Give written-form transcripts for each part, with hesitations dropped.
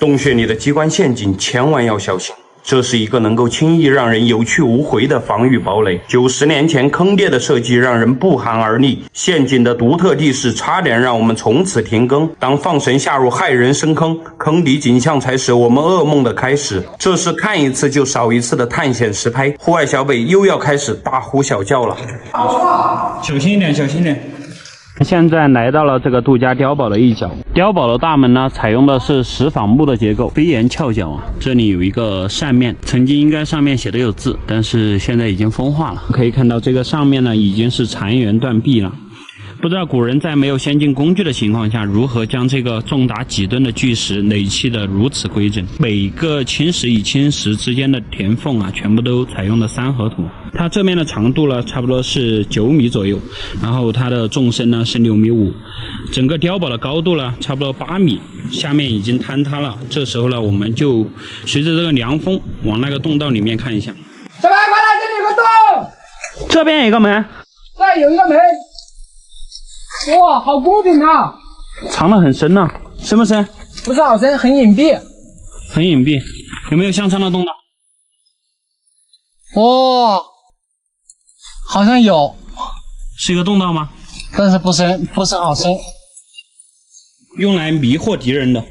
洞穴里的机关陷阱千万要小心。这是一个能够轻易让人有去无回的防御堡垒。90年前坑爹的设计让人不寒而栗，陷阱的独特地势差点让我们从此停更。当放神下入骇人深坑，坑底景象才是我们噩梦的开始。这是看一次就少一次的探险实拍，户外小北又要开始大呼小叫了。小心一点，小心一点。现在来到了这个杜家碉堡的一角，碉堡的大门呢，采用的是石仿木的结构，飞檐翘角啊。这里有一个扇面，曾经应该上面写的有字，但是现在已经风化了。可以看到这个上面呢，已经是残垣断壁了。不知道古人在没有先进工具的情况下，如何将这个重达几吨的巨石垒砌的如此规整。每个青石与青石之间的填缝啊，全部都采用的三合土。它这面的长度呢，差不多是9米左右，然后它的纵深呢是6.5米，整个碉堡的高度呢差不多8米，下面已经坍塌了。这时候呢，我们就随着这个凉风往那个洞道里面看一下。小白，快来，这里有个洞，这边有一个门，对，有一个门。哇，好公平啊！藏得很深呐、深不深？不是好深，很隐蔽。很隐蔽，有没有向上的洞道？哦，好像有，是一个洞道吗？但是不深，不是好深。用来迷惑敌人的。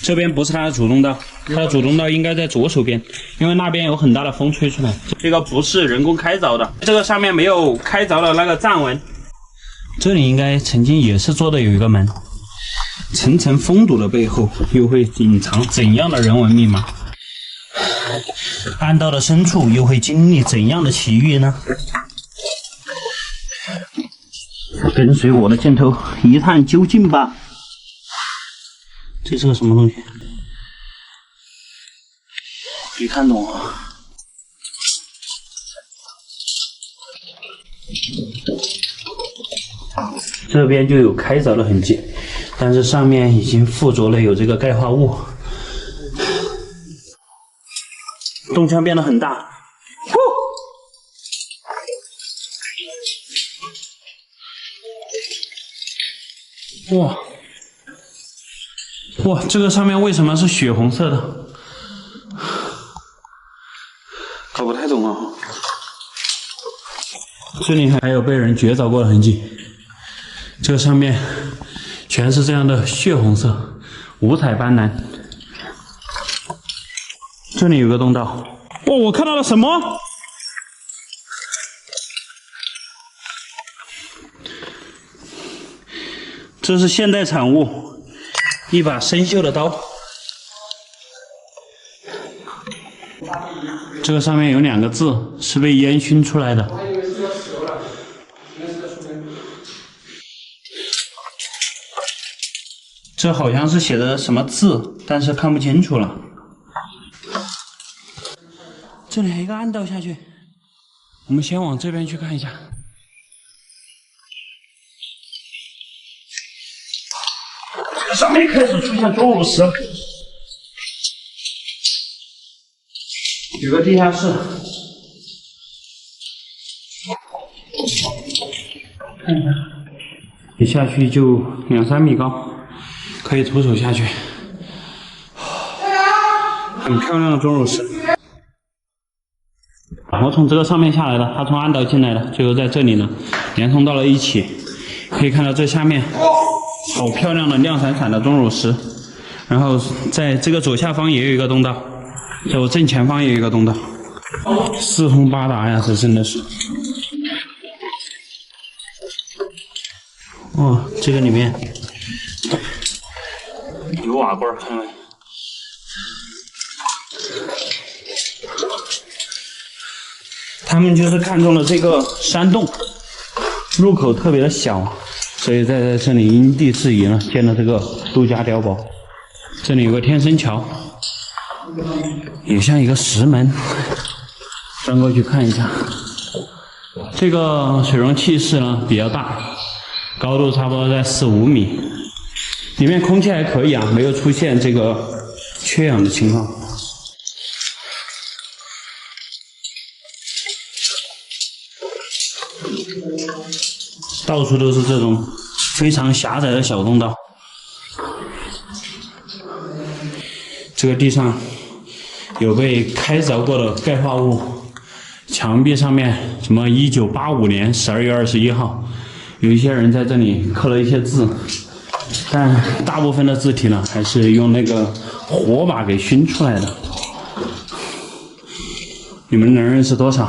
这边不是它的主通道，它的主通道应该在左手边，因为那边有很大的风吹出来。这个不是人工开凿的，这个上面没有开凿的那个站纹。这里应该曾经也是做的有一个门，层层封堵的背后又会隐藏怎样的人文密码？暗道的深处又会经历怎样的奇遇呢？跟随我的箭头一探究竟吧。这是个什么东西？没看懂啊。这边就有开凿的痕迹，但是上面已经附着了有这个钙化物。洞腔变得很大。哇！哇，这个上面为什么是血红色的？搞不太懂啊。这里还有被人掘凿过的痕迹，这个上面全是这样的血红色，五彩斑斓。这里有个洞道，哇，我看到了什么？这是现代产物，一把生锈的刀。这个上面有2个字，是被烟熏出来的。这好像是写的什么字，但是看不清楚了。这里还有一个暗道下去，我们先往这边去看一下。上面开始出现钟乳石，有个地下室，看一下，一下去就2、3米高，可以徒手下去，很漂亮的钟乳石。我从这个上面下来的，他从暗道进来的，最后在这里呢连通到了一起。可以看到这下面好漂亮的亮闪闪的钟乳石，然后在这个左下方也有一个洞道，在我正前方也有一个洞道，四通八达呀，这真的是。哦，这个里面有瓦罐，看看。他们就是看中了这个山洞，入口特别的小，所以在这里因地制宜呢，建了这个杜家碉堡。这里有个天生桥，也像一个石门，转过去看一下。这个水容气室呢比较大，高度差不多在4、5米，里面空气还可以啊，没有出现这个缺氧的情况。到处都是这种非常狭窄的小洞道。这个地上有被开凿过的钙化物，墙壁上面什么1985年12月21号，有一些人在这里刻了一些字，但大部分的字体呢还是用那个火把给熏出来的。你们能认识多少？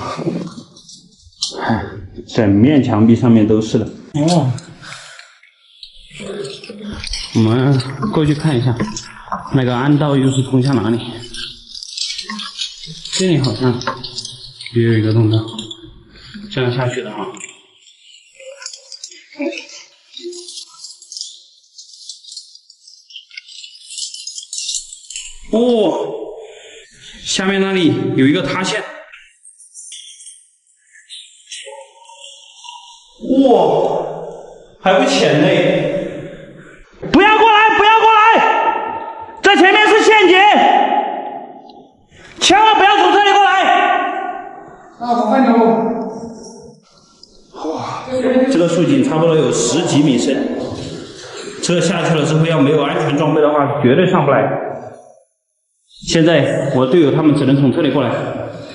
整面墙壁上面都是的。哦，我们过去看一下，那个暗道又是通向哪里？这里好像也有一个通道，这样下去的哈。哦，下面那里有一个塌陷。哇，还不浅呢！不要过来，不要过来！这前面是陷阱，千万不要从这里过来！我看你喽。哇，这个竖井差不多有10几米深，这下去了之后要没有安全装备的话，绝对上不来。现在我队友他们只能从这里过来。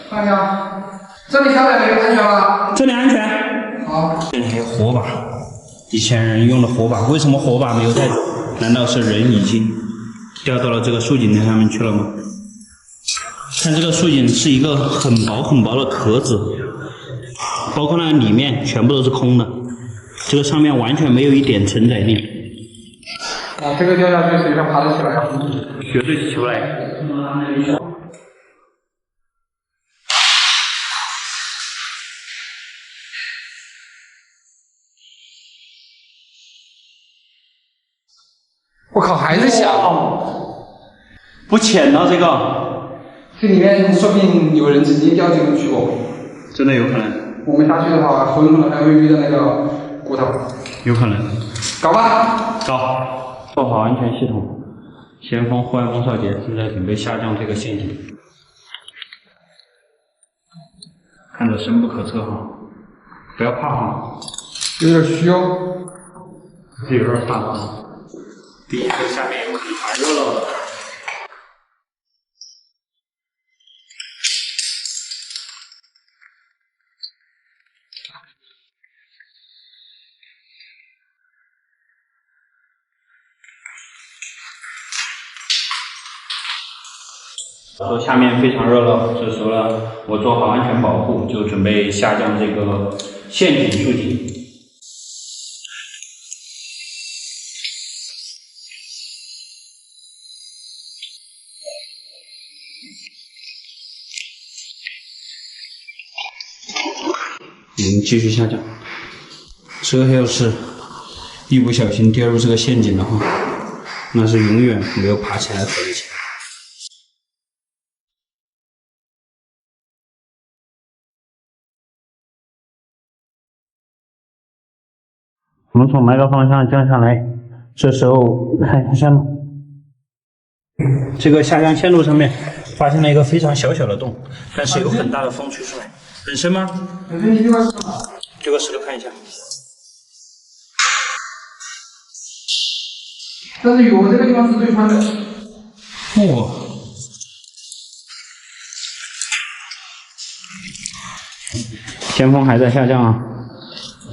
看一下，这里下来没有安全吗？这里安全。好，这里还有火把，以前人用的火把，为什么火把没有带走？难道是人已经掉到了这个竖井上面去了吗？看这个竖井是一个很薄很薄的壳子，包括那个里面全部都是空的，这个上面完全没有一点承载力。这个掉下去谁能爬得起来？绝对起不来。我靠，还在下。不浅啊，这个。这里面说不定有人直接掉进去过。真的有可能。我们下去的话，很可能还会遇到那个骨头。有可能。搞吧。搞。做好安全系统。先锋户外孟少杰正在准备下降这个陷阱。看着深不可测哈，不要怕哈。有点虚哦。这有点怕哈。第一个下面有很大热闹的。说下面非常热闹，这时候呢，我做好安全保护，就准备下降这个陷阱竖井。继续下降。这要是一不小心跌入这个陷阱的话，那是永远没有爬起来的可能性。我们从哪个方向降下来？这时候看一下，这个下降线路上面发现了一个非常小小的洞，但是有很大的风吹出来。很深吗？很深，这个这个石头看一下。但是有这个地方是最宽的。哇！前锋还在下降啊，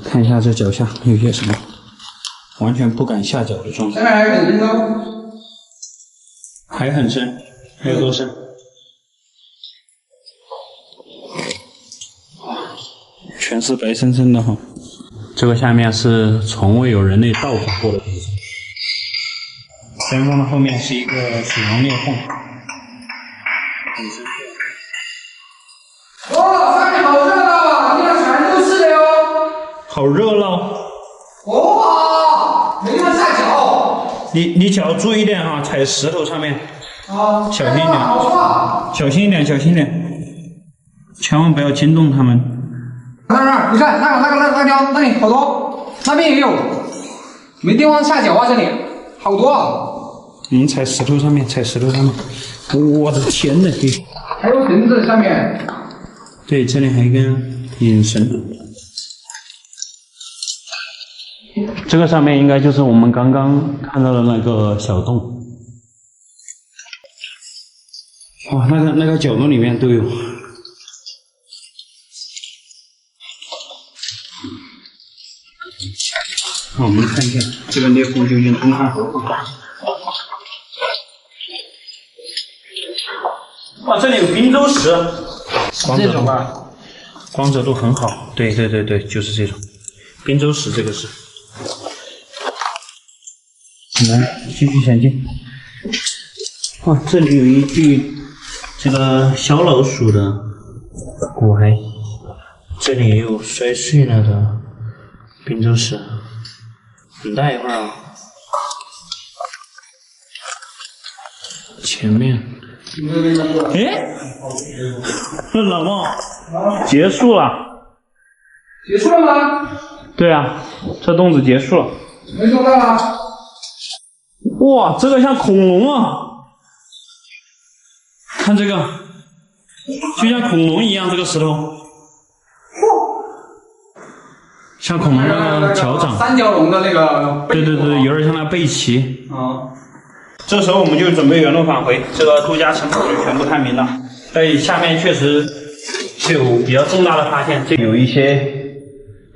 看一下这脚下有些什么，完全不敢下脚的状态。下面还很深哦。还很深，还有多深？全是白生生的哈。这个下面是从未有人类到访过的地方。前锋的后面是一个水溶裂缝，很深。哇，上面好热闹啊！地上全都是的哟。好热闹。哇，没地方下脚。你脚注意点哈，踩石头上面。啊，小心一点，好爽。小心一点，小心一点，千万不要惊动他们。那，你看那条那里好多，那边也有，没地方下脚啊，这里好多啊。我们踩石头上面，踩石头上面。我的天呐！还有绳子上面。对，这里还有一根引绳。这个上面应该就是我们刚刚看到的那个小洞。哇，那个角落里面都有。我们看一下这个裂缝究竟东汉何方？哇，这里有滨州石，光泽度吧，光泽度很好。对，就是这种滨州石，这个是。我们继续前进。哇，这里有一具这个小老鼠的骨骸，这里也有摔碎了的滨州石，很大一块啊。前面，哎，老孟，结束了。结束了吗？对啊，这洞子结束了。没多大了。哇，这个像恐龙啊！看这个，就像恐龙一样，这个石头，像恐龙的脚掌，三角龙的那个背。对，有点像那背鳍。啊。这时候我们就准备原路返回，这个度假城堡就全部探明了。在下面确实是有比较重大的发现，这有一些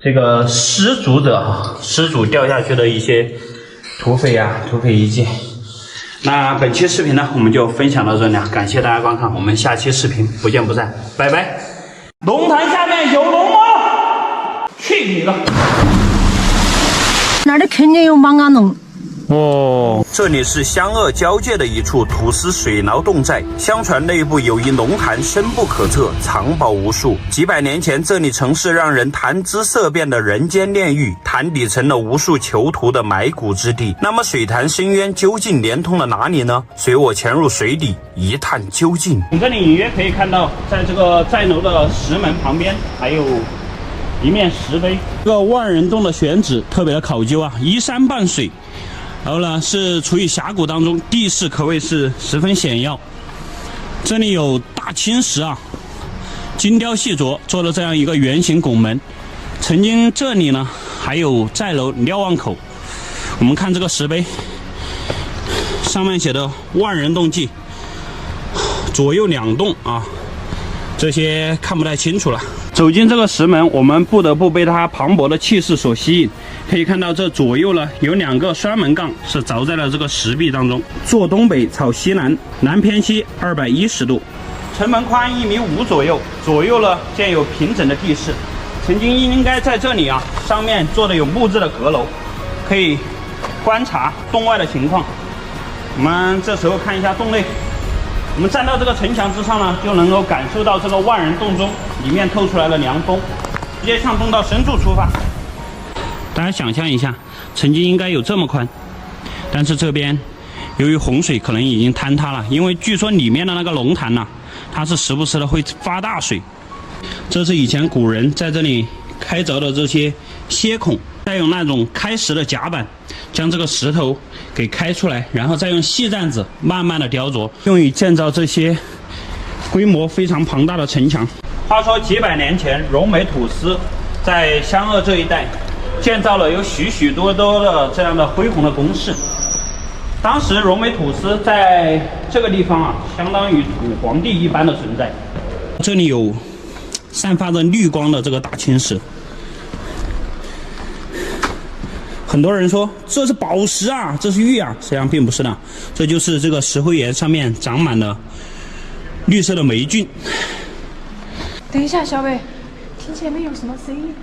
这个失足者哈，失主掉下去的一些土匪遗迹。那本期视频呢，我们就分享到这里啊，感谢大家观看，我们下期视频不见不散，拜拜。龙潭下面有龙吗？去你的！那儿肯定有莽啊弄。哦，这里是湘鄂交界的一处土司水牢洞寨，相传内部有一龙潭深不可测，藏宝无数。几百年前，这里曾是让人谈之色变的人间炼狱，潭底成了无数囚徒的埋骨之地。那么，水潭深渊究竟连通了哪里呢？随我潜入水底一探究竟。从这里隐约可以看到，在这个寨楼的石门旁边还有一面石碑。这个万人洞的选址特别的考究啊，依山傍水。然后呢，是处于峡谷当中，地势可谓是十分险要。这里有大青石啊，精雕细琢做了这样一个圆形拱门。曾经这里呢还有寨楼瞭望口。我们看这个石碑，上面写的“万人洞记”，左右两洞啊，这些看不太清楚了。走进这个石门，我们不得不被它磅礴的气势所吸引。可以看到，这左右呢有两个双门杠是凿在了这个石壁当中，坐东北朝西南，南偏西210度。城门宽1.5米左右，左右呢建有平整的地势。曾经应该在这里啊，上面做的有木质的阁楼，可以观察洞外的情况。我们这时候看一下洞内。我们站到这个城墙之上呢，就能够感受到这个万人洞中里面透出来的凉风，直接向洞道深处出发。大家想象一下，曾经应该有这么宽，但是这边由于洪水可能已经坍塌了，因为据说里面的那个龙潭它是时不时的会发大水。这是以前古人在这里开凿的这些楔孔，再用那种开石的甲板将这个石头给开出来，然后再用细毡子慢慢的雕琢，用于建造这些规模非常庞大的城墙。话说几百年前，荣美土司在湘鄂这一带建造了有许许多多的这样的恢宏的工事。当时荣美土司在这个地方啊，相当于土皇帝一般的存在。这里有散发着绿光的这个大青石，很多人说这是宝石啊，这是玉啊，实际上并不是的，这就是这个石灰岩上面长满了绿色的霉菌。等一下，小伟，听前面有什么声音？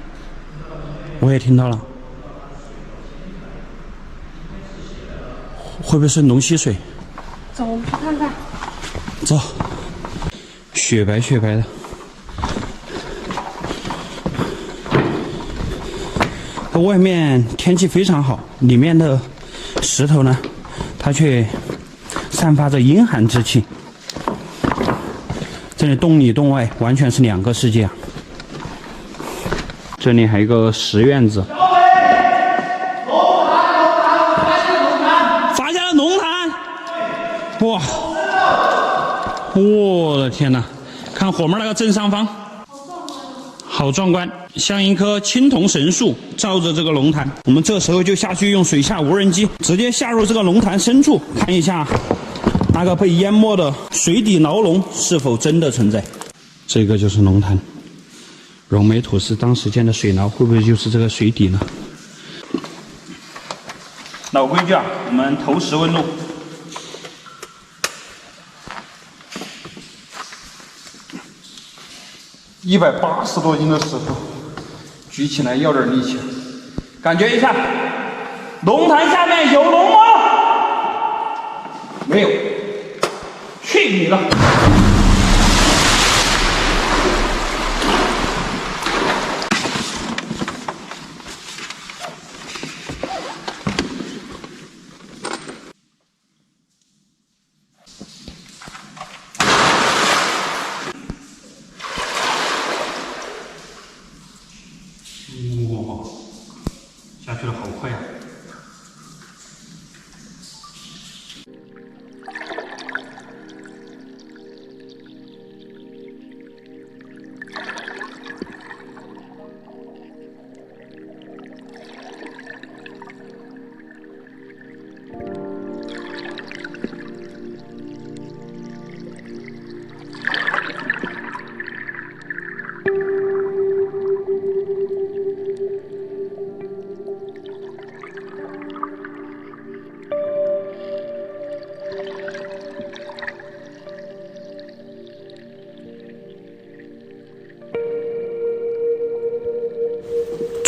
我也听到了，会不会是龙溪水？走，我们去看看。走，雪白雪白的。外面天气非常好，里面的石头呢，它却散发着阴寒之气。这里洞里洞外完全是两个世界啊！这里还有一个石院子。发现了龙潭！哇！我的天哪！看火门那个正上方，好壮观，像一棵青铜神树罩着这个龙潭。我们这时候就下去用水下无人机直接下入这个龙潭深处，看一下那个被淹没的水底牢笼是否真的存在？这个就是龙潭，溶煤土司当时建的水牢会不会就是这个水底呢？老规矩啊，我们投石问路。180多斤的石头，举起来要点力气。感觉一下，龙潭下面有龙吗？没有，去你的！哇，下去的好快啊！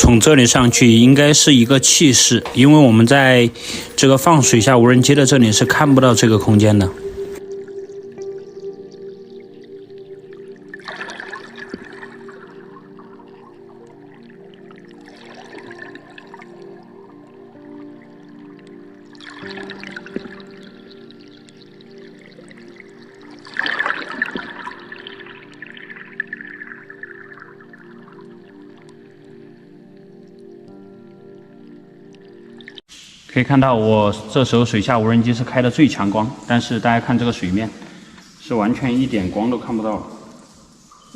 从这里上去应该是一个气室，因为我们在这个放水下无人机的这里是看不到这个空间的。可以看到，我这时候水下无人机是开的最强光，但是大家看这个水面，是完全一点光都看不到了。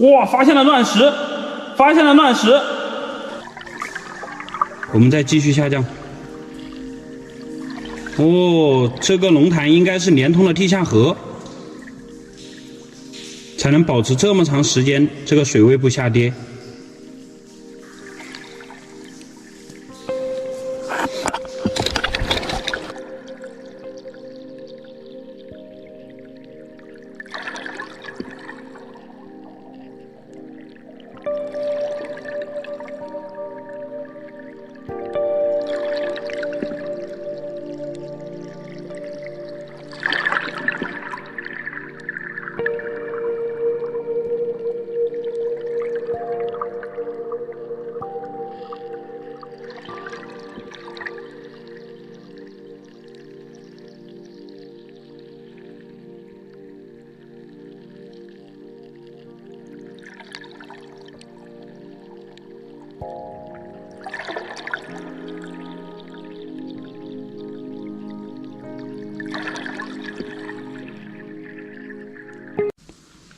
哇，发现了乱石，发现了乱石！我们再继续下降。哦，这个龙潭应该是连通了地下河，才能保持这么长时间这个水位不下跌。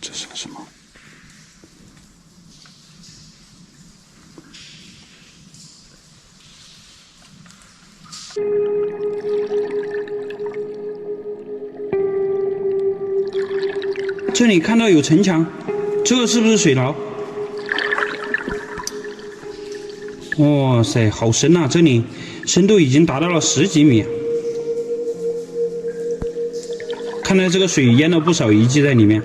这是个什么？这里看到有城墙，这个是不是水牢？哇塞，好深啊！这里深度已经达到了10几米。看来这个水淹了不少遗迹在里面。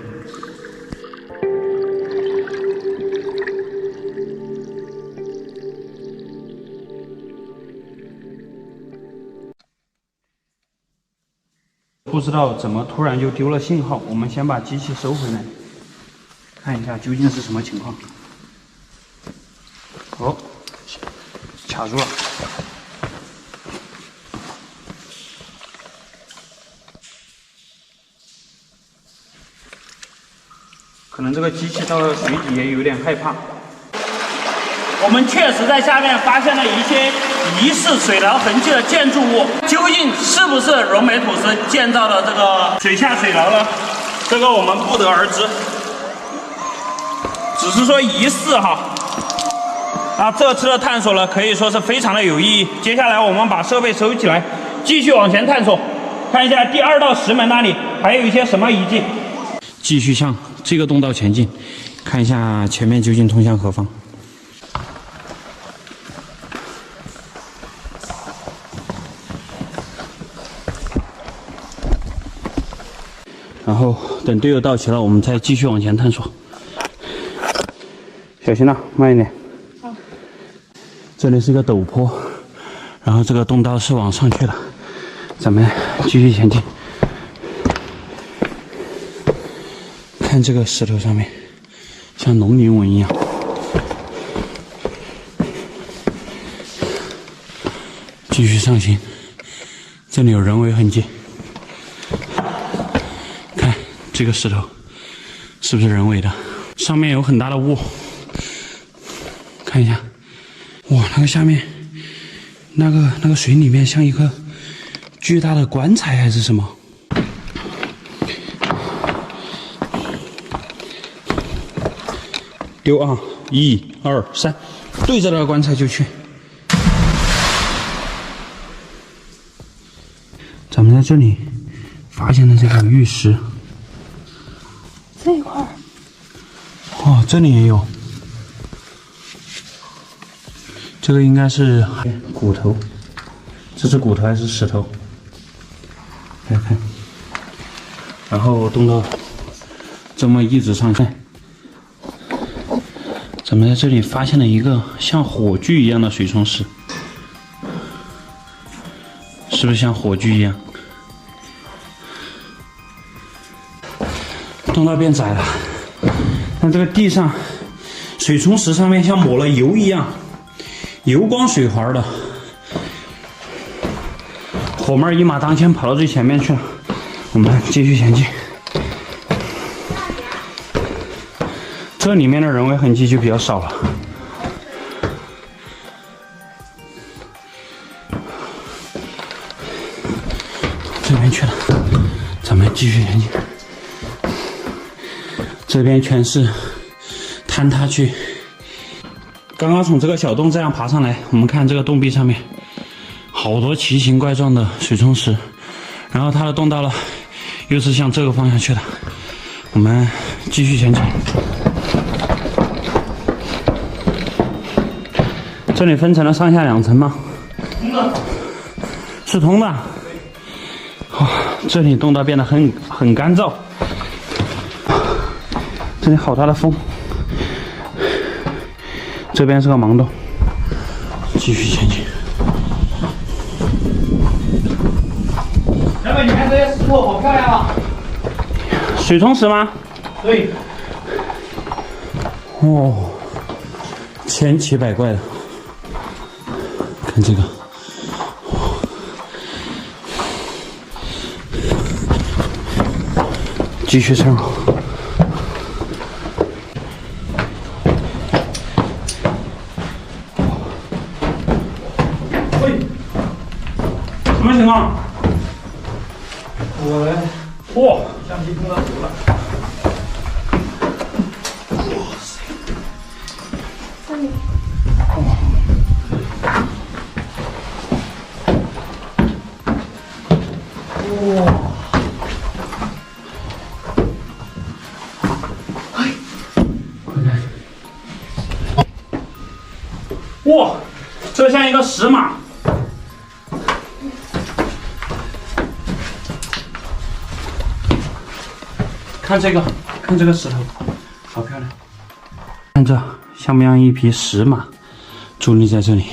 不知道怎么突然就丢了信号，我们先把机器收回来，看一下究竟是什么情况。哦，卡住了。可能这个机器到了水底也有点害怕。我们确实在下面发现了一些疑似水牢痕迹的建筑物，究竟是不是溶煤土司建造的这个水下水牢呢？这个我们不得而知，只是说疑似哈。那这次的探索呢，可以说是非常的有意义。接下来我们把设备收起来，继续往前探索。看一下第2道石门那里还有一些什么遗迹。继续向这个洞道前进，看一下前面究竟通向何方。然后等队友到齐了，我们再继续往前探索。小心了，慢一点。好。这里是个陡坡，然后这个洞道是往上去的，咱们继续前进。看这个石头上面，像龙鳞纹一样。继续上行，这里有人为痕迹。看这个石头，是不是人为的？上面有很大的雾，看一下。哇，那个下面，那个水里面像一个巨大的棺材还是什么？丢啊！1、2、3，对着那个棺材就去。咱们在这里发现了这个玉石。这一块儿。哦，这里也有。这个应该是骨头，这是骨头还是石头？来看。然后动到这么一直上去。咱们在这里发现了一个像火炬一样的水冲石，是不是像火炬一样？洞道变窄了，看这个地上水冲石上面像抹了油一样，油光水滑的。火妹一马当先跑到最前面去了，我们继续前进。这里面的人为痕迹就比较少了。这边去了，咱们继续前进。这边全是坍塌区。刚刚从这个小洞这样爬上来，我们看这个洞壁上面好多奇形怪状的水冲石，然后它的洞道了又是向这个方向去的。我们继续前进。这里分成了上下2层吗？通的，是通的。哇、这里洞道变得很干燥，这里好大的风。这边是个盲洞，继续前进。小美，你看这些石头好漂亮啊！水冲石吗？对。哦，千奇百怪的。看这个，继续深入。喂，什么情况？我哇，橡皮碰到头了。哇塞！这里。哇，这像一个石马。看这个，看这个石头，好漂亮。看这像不像一匹石马伫立在这里？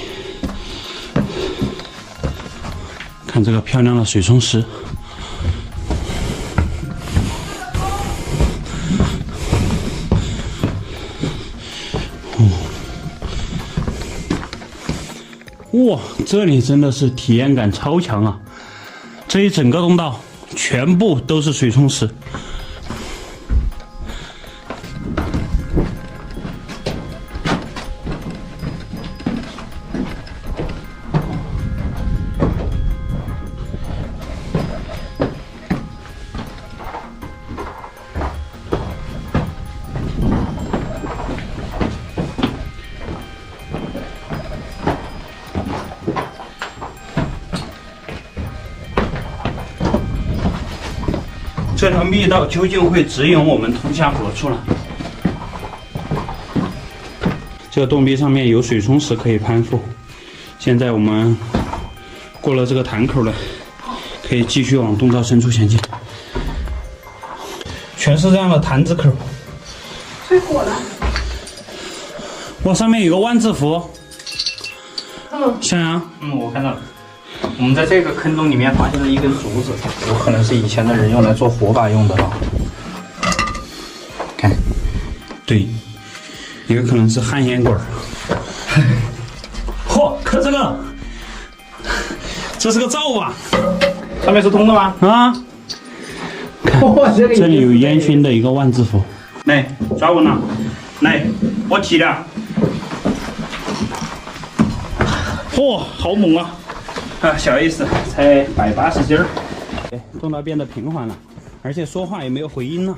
看这个漂亮的水冲石。哇，这里真的是体验感超强啊！这一整个通道全部都是水冲石。这条密道究竟会指引我们通向何处呢？这个洞壁上面有水松石可以攀附。现在我们过了这个潭口了，可以继续往洞道深处前进。全是这样的坛子口。吹火了。哇，上面有个万字符。小杨，我看到了。我们在这个坑洞里面发现了一根竹子，有可能是以前的人用来做火把用的了。看，对，也有可能是旱烟管。嚯，看这个，这是个灶啊！上面是通的吗？啊，看这里有烟熏的一个万字符。来，抓稳了，来，我提了。嚯，好猛啊！啊，小意思，才180斤儿。洞道变得平缓了，而且说话也没有回音了。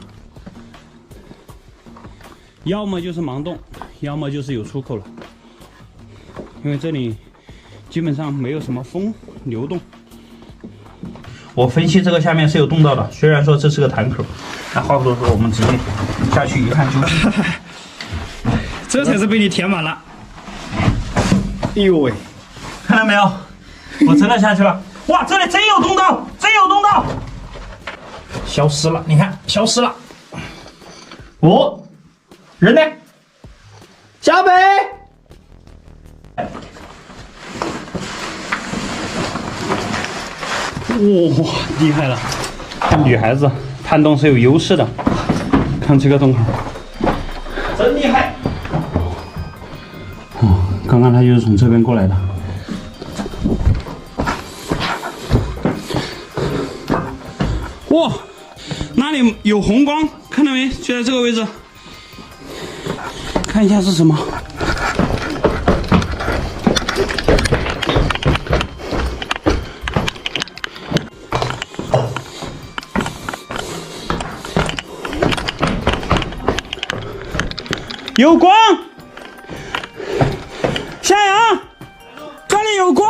要么就是盲洞，要么就是有出口了。因为这里基本上没有什么风流动。我分析这个下面是有洞道的，虽然说这是个潭口，那话不多说，我们直接下去一看就这才是被你填满了。哎呦喂，看到没有？我真的下去了。哇，这里真有洞道，真有洞道！消失了，你看，消失了。哦，人呢？小北。哇，厉害了！女孩子探洞是有优势的。看这个洞口，真厉害！哦，刚刚他就是从这边过来的。哇，那里有红光，看到没？就在这个位置。看一下是什么。有光，夏阳，这里有光。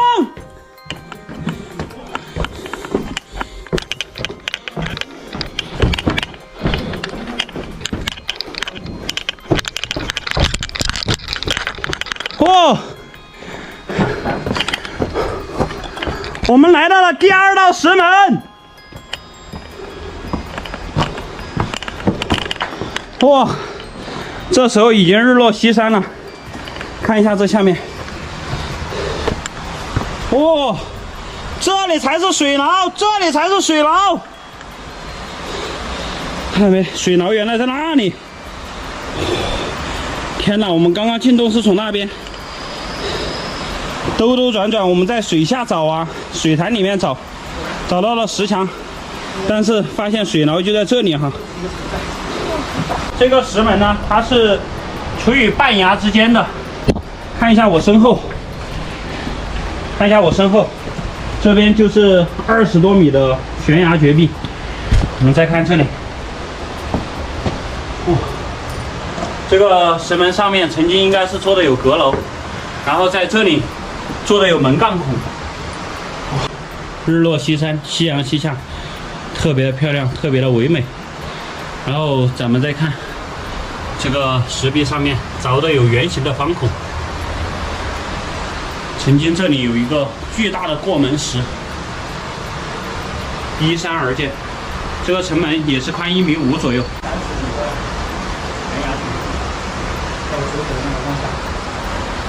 哦，我们来到了第2道石门。哇！这时候已经日落西山了，看一下这下面，哇，这里才是水牢，这里才是水牢，看到没？水牢原来在那里。天哪，我们刚刚进洞是从那边，兜兜转转，我们在水下找啊，水潭里面找，找到了石墙，但是发现水牢就在这里哈。这个石门呢，它是处于半崖之间的。看一下我身后，看一下我身后，这边就是20多米的悬崖绝壁。我们再看这里，这个石门上面曾经应该是做的有阁楼，然后在这里做的有门杠孔。日落西山，夕阳西下，特别的漂亮，特别的唯美。然后咱们再看这个石壁上面凿的有圆形的方孔，曾经这里有一个巨大的过门石，依山而建。这个城门也是宽1.5米左右。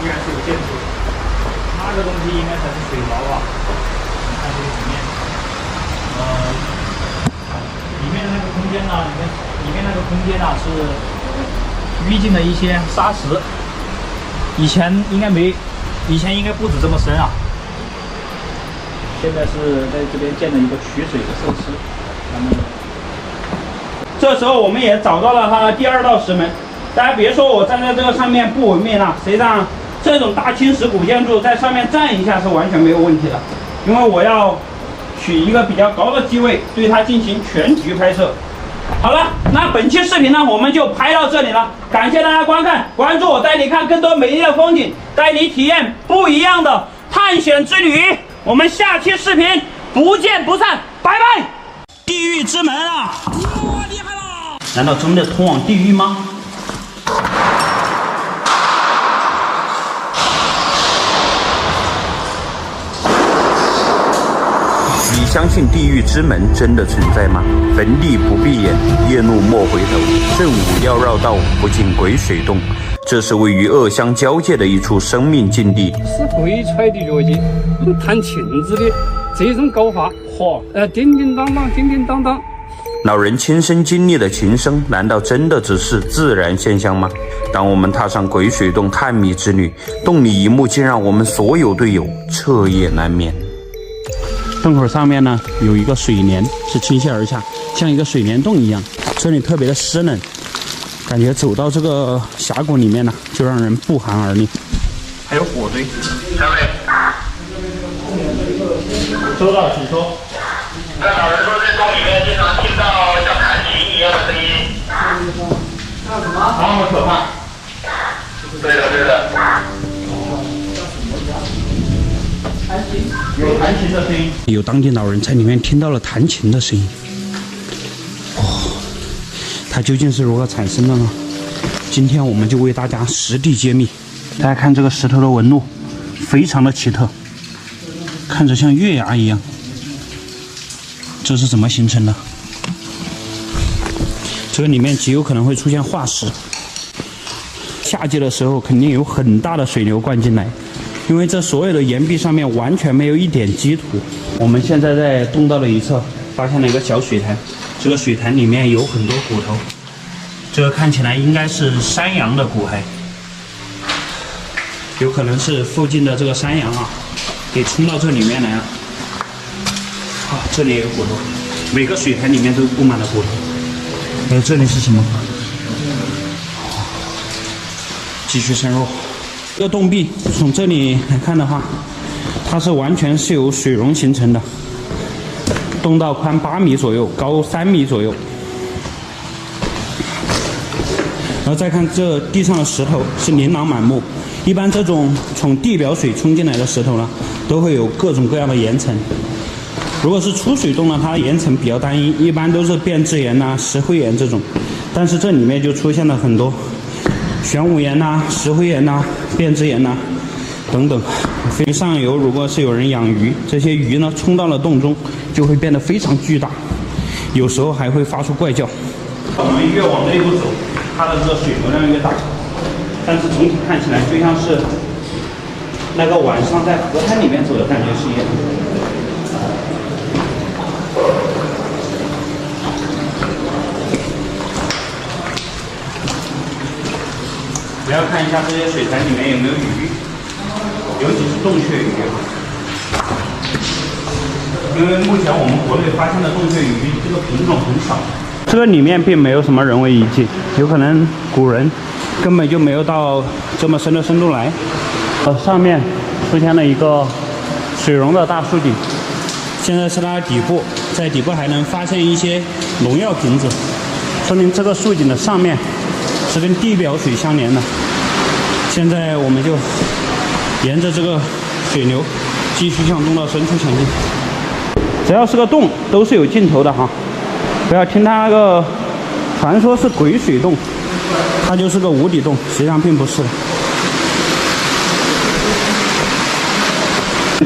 依然是有建筑，那个东西应该才是水牢啊！你看这个里面，里面的那个空间呢，里面那个空间呢是淤进了一些沙石，以前应该不止这么深啊。现在是在这边建了一个取水的设施。这时候我们也找到了它的第2道石门。大家别说我站在这个上面不文明了，实际上这种大青石古建筑在上面站一下是完全没有问题的，因为我要取一个比较高的机位，对它进行全局拍摄。好了，那本期视频呢，我们就拍到这里了，感谢大家观看，关注我，带你看更多美丽的风景，带你体验不一样的探险之旅。我们下期视频不见不散，拜拜。地狱之门啊！哇，厉害了！难道真的通往地狱吗？你相信地狱之门真的存在吗？坟地不闭眼，夜路莫回头，正午要绕道，不进鬼水洞。这是位于鄂湘交界的一处生命禁地。是会揣的乐器，弹琴子的这种高发，叮叮当当，叮叮当当。老人亲身经历的琴声，难道真的只是自然现象吗？当我们踏上鬼水洞探秘之旅，洞里一幕竟让我们所有队友彻夜难眠。洞口上面呢有一个水帘是倾泻而下，像一个水帘洞一样，这里特别的湿冷，感觉走到这个峡谷里面呢就让人不寒而栗。还有火堆。收到，请说。刚老人说在洞里面经常听到像弹琴一样的声音。那什么？那么可怕。对的，对的。有弹琴的声音，有当地老人在里面听到了弹琴的声音。它究竟是如何产生的呢？今天我们就为大家实地揭秘。大家看这个石头的纹路，非常的奇特，看着像月牙一样。这是怎么形成的？这个里面极有可能会出现化石。夏季的时候肯定有很大的水流灌进来。因为这所有的岩壁上面完全没有一点基土。我们现在在洞道的一侧发现了一个小水潭，这个水潭里面有很多骨头，这个看起来应该是山羊的骨骸，有可能是附近的这个山羊啊给冲到这里面来了。这里也有骨头，每个水潭里面都布满了骨头。这里是什么？继续深入。这个洞壁从这里来看的话，它是完全是由水溶形成的。洞道宽8米左右，高3米左右。然后再看这地上的石头是琳琅满目。一般这种从地表水冲进来的石头呢，都会有各种各样的岩层。如果是出水洞呢，它的岩层比较单一，一般都是变质岩呐、石灰岩这种。但是这里面就出现了很多玄武岩呐、石灰岩呐、变质岩呐等等。上游如果是有人养鱼，这些鱼呢冲到了洞中，就会变得非常巨大，有时候还会发出怪叫。我们越往内部走，它的这个水流量越大，但是总体看起来就像是那个晚上在河滩里面走的感觉是一样的。我要看一下这些水潭里面有没有鱼，尤其是洞穴鱼。因为目前我们国内发现的洞穴鱼这个品种很少，这个里面并没有什么人为遗迹，有可能古人根本就没有到这么深的深度来。上面出现了一个水溶的大树顶，现在是它的底部，在底部还能发现一些农药瓶子，说明这个树顶的上面是跟地表水相连的。现在我们就沿着这个水流继续向洞道深处前进。只要是个洞都是有尽头的哈，不要听它那个传说是鬼水洞，它就是个无底洞，实际上并不是的。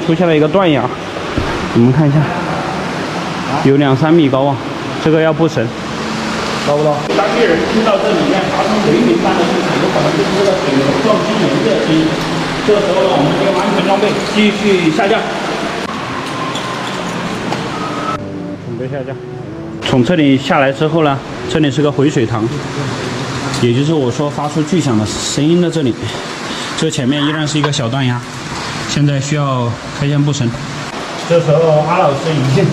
出现了一个断崖，我们看一下，有2、3米高啊，这个要不深。高不高？当地人听到这里面发生雷鸣般的声响，有可能就是这个水流撞击岩壁的声音。这个时候呢，我们用安全装备继续下降，准备下降。从这里下来之后呢，这里是个回水塘，也就是我说发出巨响的声音的这里。这前面依然是一个小断崖，现在需要开线布绳。这时候阿老师已经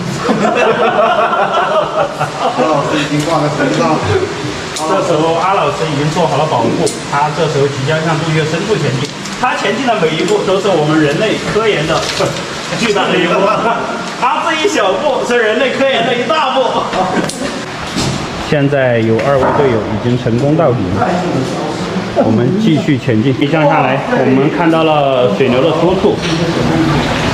挂在身上。这时候阿老师已经做好了保护，他这时候即将向洞穴深处前进。他前进的每一步都是我们人类科研的巨大的一步，他这一小步是人类科研的一大步。现在有2位队友已经成功到底了。我们继续前进。一降下来，我们看到了水流的出处，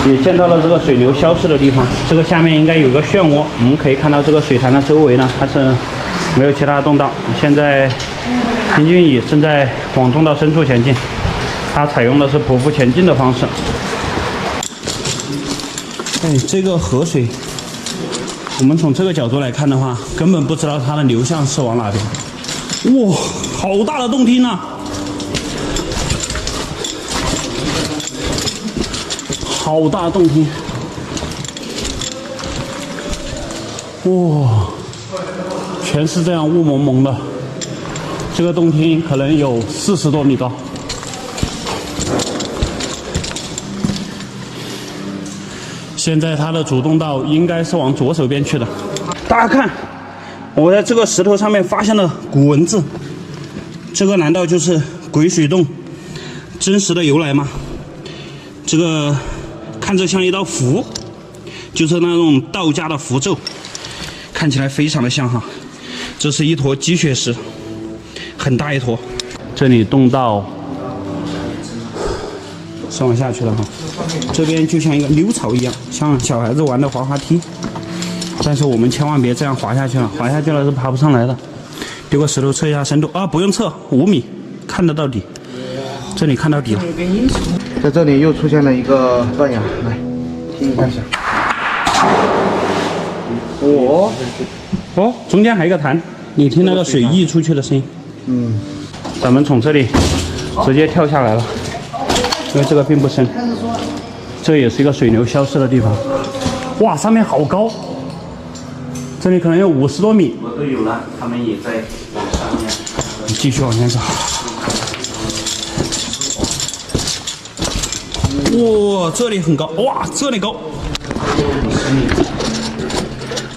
也见到了这个水流消失的地方。这个下面应该有个漩涡，我们可以看到这个水潭的周围呢，它是没有其他的洞道。现在平均乙正在往通道深处前进，它采用的是匍匐前进的方式。哎，这个河水，我们从这个角度来看的话，根本不知道它的流向是往哪边。哇，好大的洞厅啊！好大的洞厅！哇，全是这样雾蒙蒙的。这个洞厅可能有40多米高。现在它的主洞道应该是往左手边去的。大家看，我在这个石头上面发现了古文字，这个难道就是鬼水洞真实的由来吗？这个看着像一道符，就是那种道家的符咒，看起来非常的像哈。这是一坨积雪石，很大一坨。这里洞道是往下去了哈，这边就像一个溜槽一样，像小孩子玩的滑滑梯。但是我们千万别这样滑下去了，滑下去了是爬不上来的。丢个石头测一下深度啊，不用测，5米，看得到底。这里看到底了。在这里又出现了一个断崖，来听一下响。哦，中间还有一个潭，你听那个水溢出去的声音。嗯，咱们从这里直接跳下来了，因为这个并不深。这也是一个水流消失的地方。哇，上面好高，这里可能有50多米。我都有了，他们也在往上面。继续往前走。哇，这里很高，哇，这里高。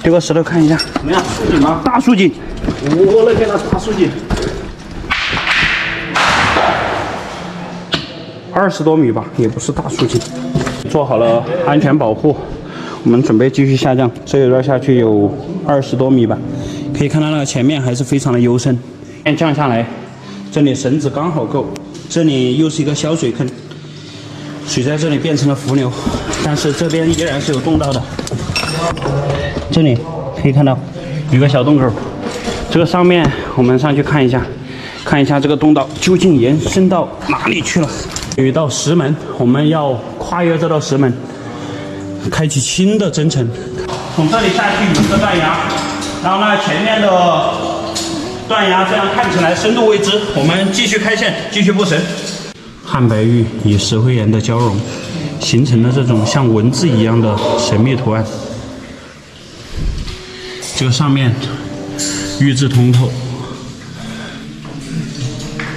丢个石头看一下，怎么样？竖井吗？大竖井。我那边的大竖井，20多米吧，也不是大竖井。做好了安全保护，我们准备继续下降。这一段下去有20多米吧，可以看到那个前面还是非常的幽深。降下来，这里绳子刚好够，这里又是一个小水坑，水在这里变成了伏流，但是这边依然是有洞道的。这里可以看到有个小洞口，这个上面我们上去看一下，看一下这个洞道究竟延伸到哪里去了。有一道石门，我们要跨越这道石门，开启新的征程。从这里下去有一个断崖，然后呢前面的断崖这样看起来深度未知，我们继续开线，继续布绳。汉白玉与石灰岩的交融，形成了这种像文字一样的神秘图案。这个上面玉质通透，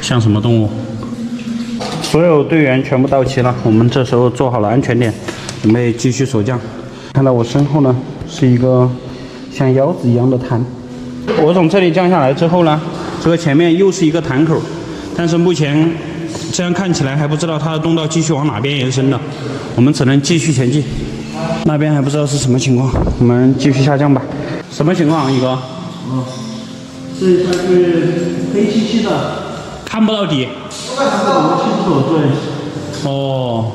像什么动物？所有队员全部到齐了，我们这时候做好了安全点，准备继续锁降。看到我身后呢，是一个像腰子一样的潭。我从这里降下来之后呢，这个前面又是一个潭口，但是目前这样看起来还不知道它的洞道继续往哪边延伸的，我们只能继续前进。那边还不知道是什么情况，我们继续下降吧。什么情况，一哥？这下去黑漆漆的，看不到底。哦，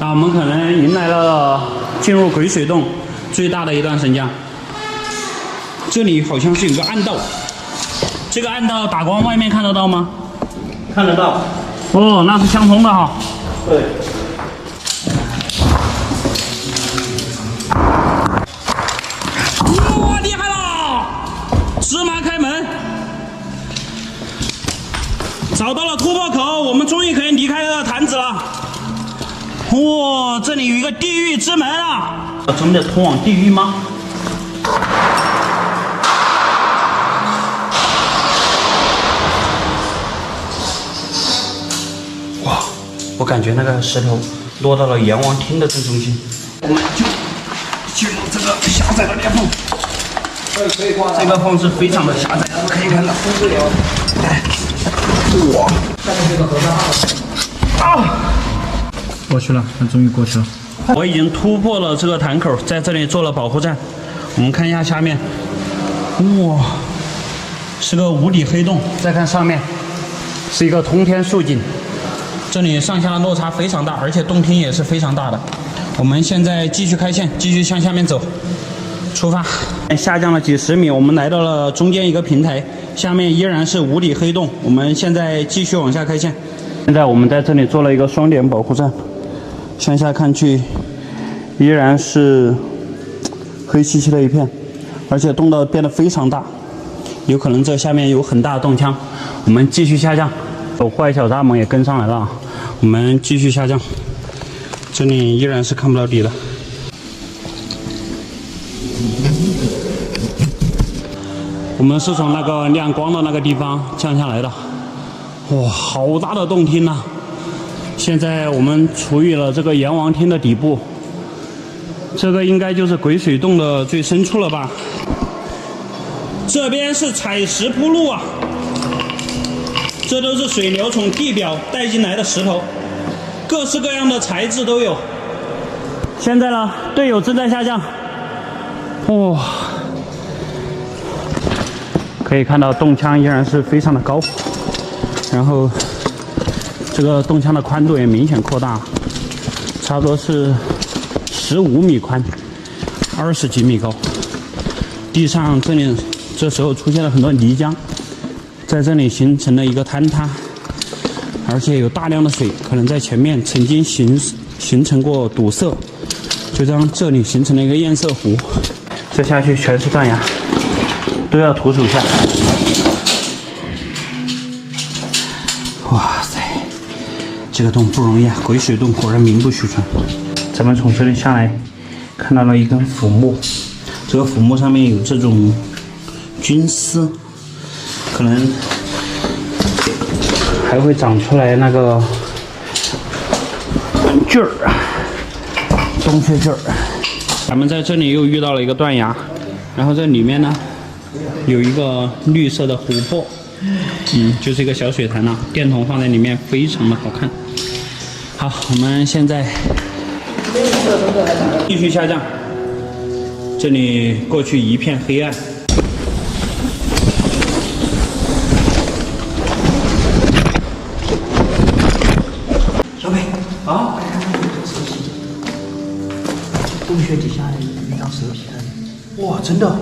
那我们可能迎来了进入鬼水洞最大的一段升降。这里好像是有个暗道，这个暗道打光外面看得到吗？看得到。哦，那是相通的哈。对。哇，厉害了！芝麻开门，找到了突破口，我们终于可以离开这个坛子了。哇，这里有一个地狱之门啊！真的通往地狱吗？哇，我感觉那个石头落到了阎王厅的正中心。我们就进入这个狭窄的裂缝。这个缝是非常的狭窄，可以看到。哇！啊！过去了，那终于过去了。我已经突破了这个潭口，在这里做了保护站。我们看一下下面，哇，是个无底黑洞。再看上面，是一个通天竖井，这里上下的落差非常大，而且洞厅也是非常大的。我们现在继续开线，继续向下面走，出发。下降了几十米，我们来到了中间一个平台，下面依然是无底黑洞。我们现在继续往下开线。现在我们在这里做了一个双点保护站，向下看去，依然是黑漆漆的一片，而且洞道变得非常大，有可能这下面有很大的洞腔。我们继续下降，户外小蚱蜢也跟上来了，我们继续下降。这里依然是看不到底的。我们是从那个亮光的那个地方降下来的，哇，好大的洞厅呐！现在我们处于了这个阎王厅的底部，这个应该就是鬼水洞的最深处了吧？这边是采石铺路啊，这都是水流从地表带进来的石头。各式各样的材质都有。现在呢，队友正在下降。哇，可以看到洞腔依然是非常的高，然后这个洞腔的宽度也明显扩大了，差不多是15米宽，20几米高。地上这时候出现了很多泥浆，在这里形成了一个坍塌。而且有大量的水，可能在前面曾经形成过堵塞，就让这里形成了一个堰塞湖。这下去全是断崖，都要徒手下。哇塞，这个洞不容易啊！鬼水洞果然名不虚传。咱们从这里下来，看到了一根腐木，这个腐木上面有这种菌丝，可能还会长出来那个菌儿，洞穴菌儿。咱们在这里又遇到了一个断崖，然后这里面呢有一个绿色的琥珀，就是一个小水潭呐，电筒放在里面非常的好看。好，我们现在继续下降，这里过去一片黑暗。啊！洞穴底下遇到蛇皮的，哇，真的？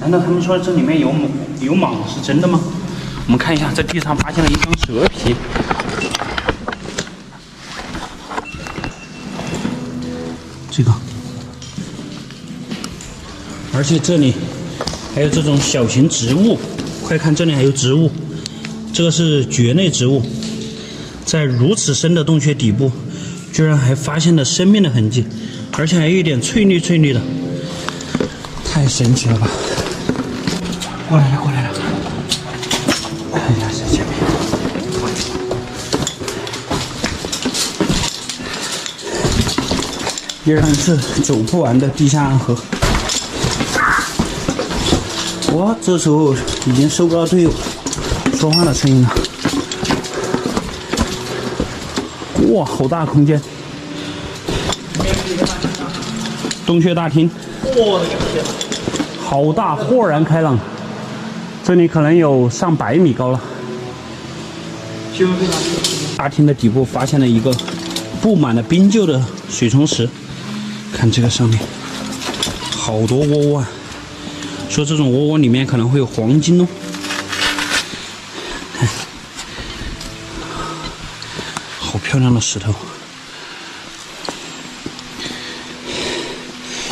难道他们说这里面有蟒是真的吗？我们看一下，在地上发现了一张蛇皮，这个，而且这里还有这种小型植物，快看这里还有植物，这个是蕨类植物。在如此深的洞穴底部，居然还发现了生命的痕迹，而且还有一点翠绿翠绿的，太神奇了吧！过来了，过来了！看一下这前面，依然是走不完的地下暗河。哇，这时候已经收不到队友说话的声音了。哇，好大空间！洞穴大厅，我的天，好大，豁然开朗。这里可能有上100米高了。大厅的底部发现了一个布满了冰臼的水冲石，看这个上面，好多窝窝啊！说这种窝窝里面可能会有黄金哦。好漂亮的石头，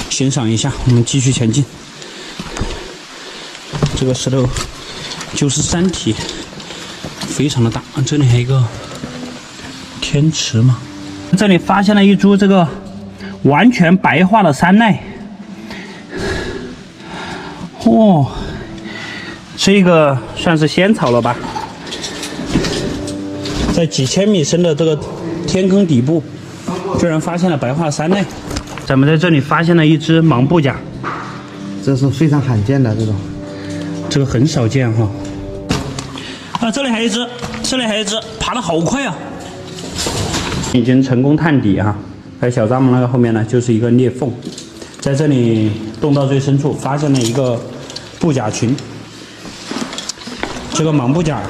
欣赏一下，我们继续前进。这个石头就是山体，非常的大。这里还有一个天池嘛，这里发现了一株这个完全白化的山柰。哦，这个算是仙草了吧？在几千米深的这个天坑底部，居然发现了白化山柰。咱们在这里发现了一只盲布甲，这是非常罕见的这种，这个很少见哈。啊，这里还有一只，这里还有一只，爬得好快啊！已经成功探底哈，在小蚱蜢那个后面呢，就是一个裂缝，在这里洞道最深处发现了一个布甲群。这个盲布甲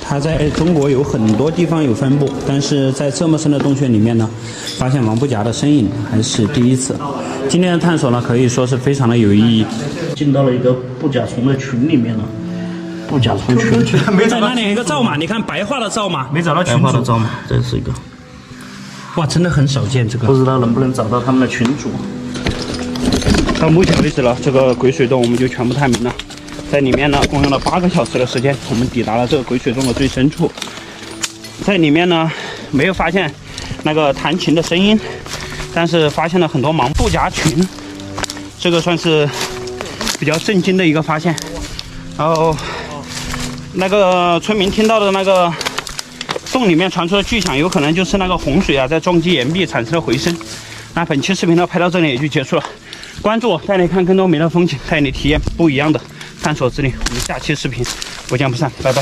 它在中国有很多地方有分布，但是在这么深的洞穴里面呢，发现王不夹的身影还是第一次。今天的探索呢，可以说是非常的有意义。进到了一个布甲虫的群里面了。布甲虫群，没在那里有一个灶马，你看白化的灶马，没找到群主。白化的灶马，这是一个。哇，真的很少见这个，不知道能不能找到他们的群主。到目前为止了，这个鬼水洞我们就全部探明了。在里面呢，共用了8个小时的时间，我们抵达了这个鬼水洞的最深处。在里面呢，没有发现那个弹琴的声音，但是发现了很多盲布夹群，这个算是比较震惊的一个发现。然后，那个村民听到的那个洞里面传出的巨响，有可能就是那个洪水啊在撞击岩壁产生的回声。那本期视频呢，拍到这里也就结束了。关注我，带你看更多美丽风景，带你体验不一样的探索之旅。我们下期视频不见不散，拜拜。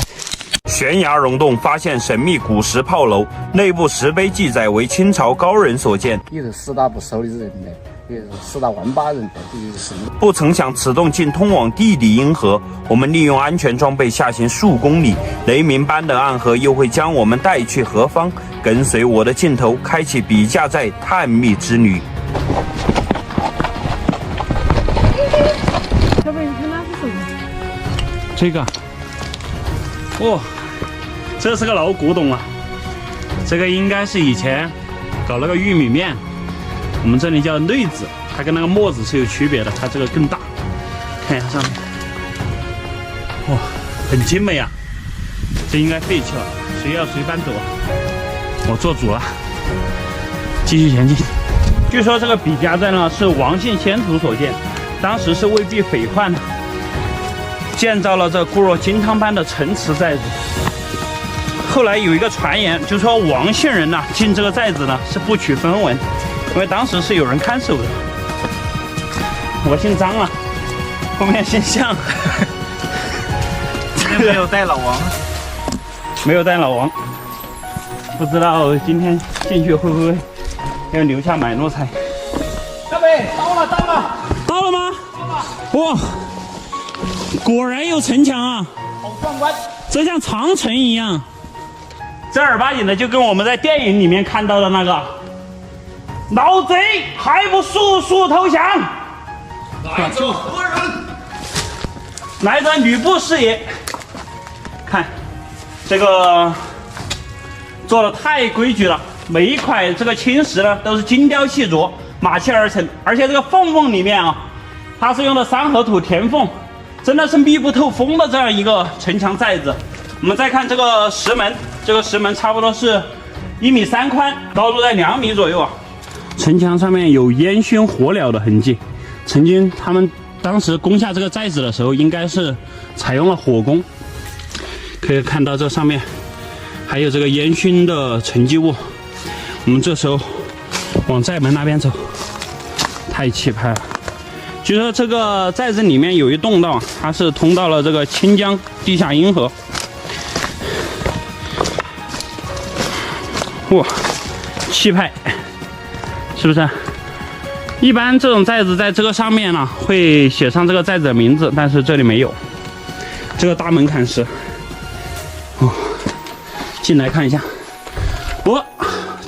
悬崖溶洞发现神秘古石炮楼，内部石碑记载为清朝高人所建。也是4大不收的人的，也是4大万把人的，是。不曾想此洞竟通往地底阴河，我们利用安全装备下行数公里，雷鸣般的暗河又会将我们带去何方？跟随我的镜头，开启笔架在探秘之旅。小贝，你看那是什么？这个，哇，这是个老古董啊！这个应该是以前搞那个玉米面，我们这里叫内子，它跟那个磨子是有区别的，它这个更大。看一下上面，哇，很精美啊！这应该废弃了，谁要谁搬走。我做主了，继续前进。据说这个笔夹寨呢是王姓先祖所建，当时是为避匪患的，建造了这固若金汤般的城池寨子。后来有一个传言，就说王姓人呢进这个寨子呢是不取分文，因为当时是有人看守的。我姓张啊，后面姓向。今天没有带老王，没有带老王。不知道今天进去会不会要留下买路财？小贝，到了，到了吗？哇，果然有城墙啊，好壮观，这像长城一样。正儿八经的，就跟我们在电影里面看到的那个老贼还不速速投降？来者何人？来者吕布是也。看这个。做的太规矩了，每一块这个青石呢都是精雕细琢、码砌而成，而且这个缝里面啊，它是用的三合土填缝，真的是密不透风的这样一个城墙寨子。我们再看这个石门，这个石门差不多是1.3米宽，高度在2米左右啊。城墙上面有烟熏火燎的痕迹，曾经他们当时攻下这个寨子的时候，应该是采用了火攻。可以看到这上面还有这个烟熏的沉积物。我们这时候往寨门那边走，太气派了。据说这个寨子里面有一洞道，它是通到了这个清江地下阴河。哇，气派，是不是？一般这种寨子在这个上面呢，会写上这个寨子的名字，但是这里没有。这个大门槛石，哦，进来看一下。哦，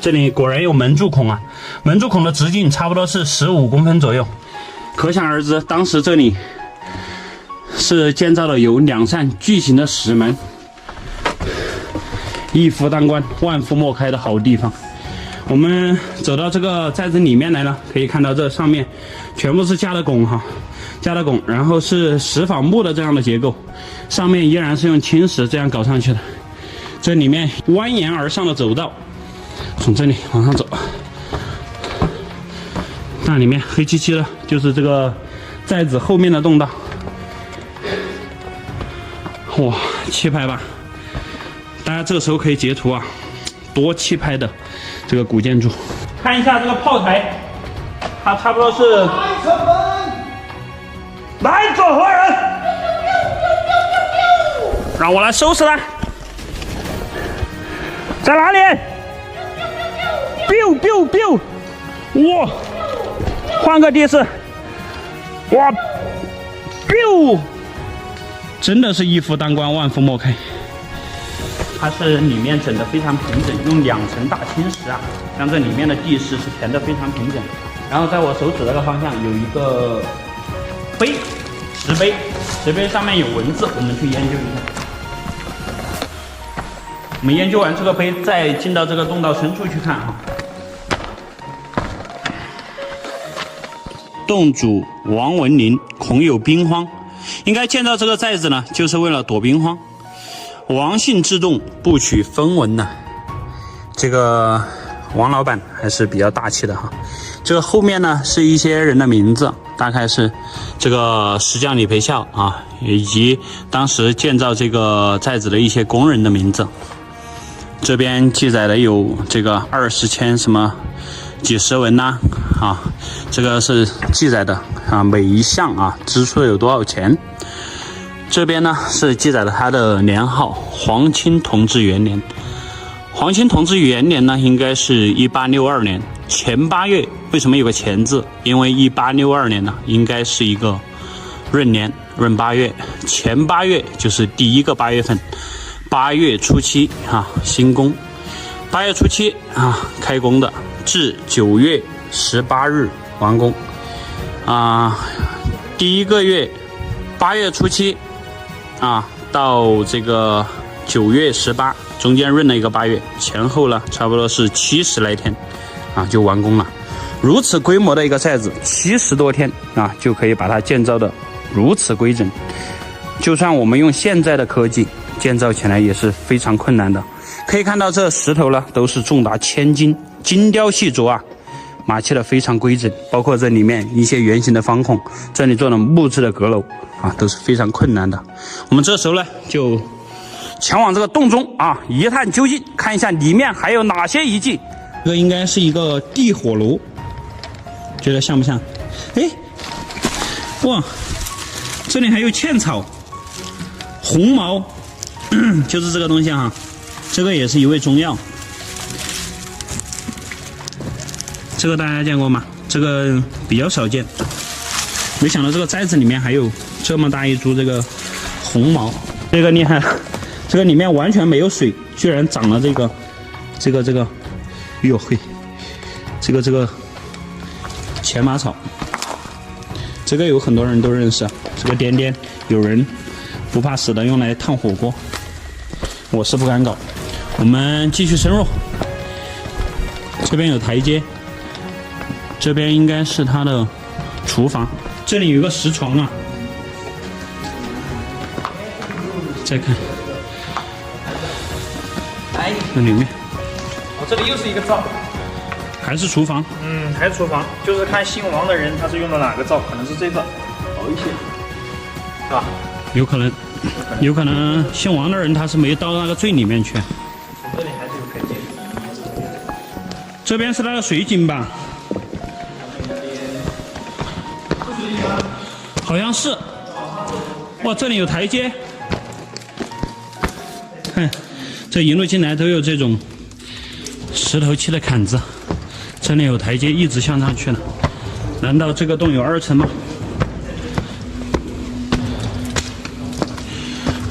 这里果然有门柱孔啊！门柱孔的直径差不多是15公分左右，可想而知，当时这里是建造了有2扇巨型的石门，一夫当关，万夫莫开的好地方。我们走到这个寨子里面来了，可以看到这上面全部是架的拱哈，架的拱，然后是石仿木的这样的结构，上面依然是用青石这样搞上去的。这里面蜿蜒而上的走道，从这里往上走，那里面黑漆漆的，就是这个寨子后面的洞道。哇，气派吧！大家这时候可以截图啊，多气派的这个古建筑。看一下这个炮台，它差不多是来者何人？让我来收拾他。在哪里 ？biu biu biu！ 哇，换个地势，哇 ，biu！ 真的是一夫当关，万夫莫开。它是里面整得非常平整，用2层大青石啊，让这里面的地势是填得非常平整。然后在我手指那个方向有一个碑，石碑，石碑上面有文字，我们去研究一下。我们研究完这个碑，再进到这个洞道深处去看啊。洞主王文林恐有兵荒，应该建造这个寨子呢，就是为了躲兵荒。王姓之洞不取分文呐，这个王老板还是比较大气的哈。这个后面呢是一些人的名字，大概是这个石匠李培孝啊，以及当时建造这个寨子的一些工人的名字。这边记载的有这个20千什么几十文呐啊，这个是记载的啊，每一项啊支出有多少钱。这边呢是记载了他的年号，黄清同治元年。黄清同治元年呢，应该是1862年前8月。为什么有个前字？因为1862年呢，应该是一个闰年，闰8月，前8月就是第一个8月份，8月初7啊，新工，8月初7啊开工的，至9月18日完工啊，第一个月8月初7啊，到这个9月18，中间闰了一个8月，前后呢差不多是70来天啊就完工了。如此规模的一个寨子，70多天啊就可以把它建造的如此规整。就算我们用现在的科技建造起来也是非常困难的。可以看到这石头呢都是重达1000斤，精雕细琢啊，码砌的非常规整，包括这里面一些圆形的方孔，这里做的木质的阁楼啊都是非常困难的。我们这时候呢就前往这个洞中啊一探究竟，看一下里面还有哪些遗迹。这个应该是一个地火炉，觉得像不像？哎，哇，这里还有茜草、红毛，就是这个东西哈，这个也是一味中药。这个大家见过吗？这个比较少见。没想到这个寨子里面还有这么大一株这个红毛，这个厉害了。这个里面完全没有水，居然长了这个，哎呦嘿，这个前马草，这个有很多人都认识啊。这个颠颠，有人不怕死的用来烫火锅，我是不敢搞。我们继续深入，这边有台阶，这边应该是他的厨房，这里有个石床啊。再看。这里面，这里又是一个灶，还是厨房？还是厨房，就是看姓王的人他是用的哪个灶，可能是这个好一些，是吧？有可能姓王的人他是没到那个最里面去。这里还是有台阶。这边是那个水井吧？好像是。哇，这里有台阶。看。这一路进来都有这种石头砌的坎子，这里有台阶一直向上去了。难道这个洞有2层吗？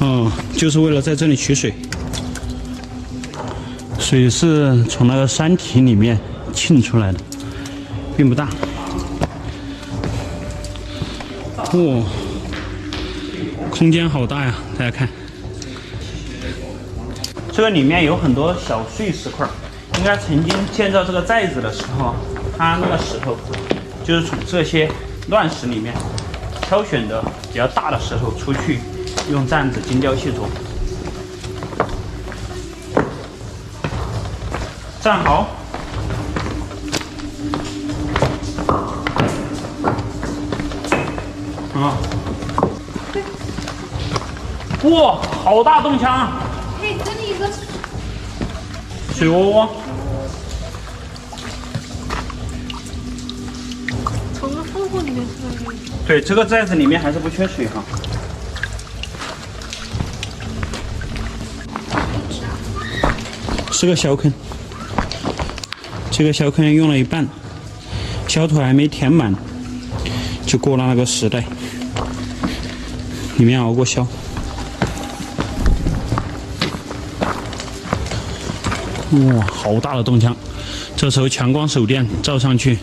哦，就是为了在这里取水，水是从那个山体里面沁出来的，并不大。哇，空间好大呀！大家看。这个里面有很多小碎石块，应该曾经建造这个寨子的时候，它那个石头就是从这些乱石里面挑选的比较大的石头出去，用钻子精雕细琢。站好，啊，哇，好大洞墙啊！这里一个水窝窝，从个缝缝里面出来的。对，这个寨子里面还是不缺水哈。是个小坑，这个小坑用了一半，小土还没填满，就过了那个时代，里面熬过硝。哇，好大的洞腔！这时候强光手电照上去，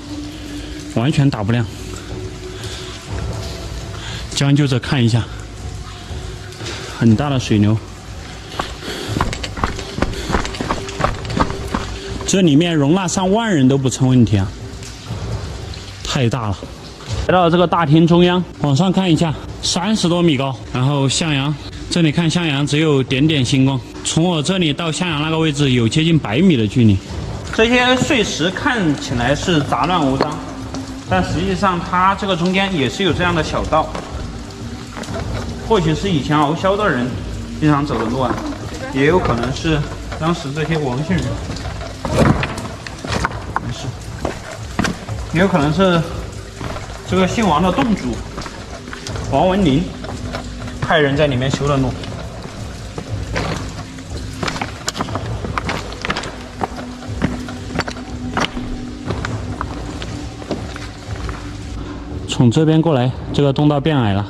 完全打不亮。将就着看一下，很大的水流。这里面容纳上万人都不成问题啊，太大了。来到这个大厅中央，往上看一下，30多米高。然后向阳，这里看向阳只有点点星光。从我这里到向阳那个位置有接近100米的距离。这些碎石看起来是杂乱无章，但实际上它这个中间也是有这样的小道，或许是以前熬枭的人经常走的路啊，也有可能是当时这些王姓人。没事，也有可能是这个姓王的洞主王文林派人在里面修的路。从这边过来，这个洞道变矮了，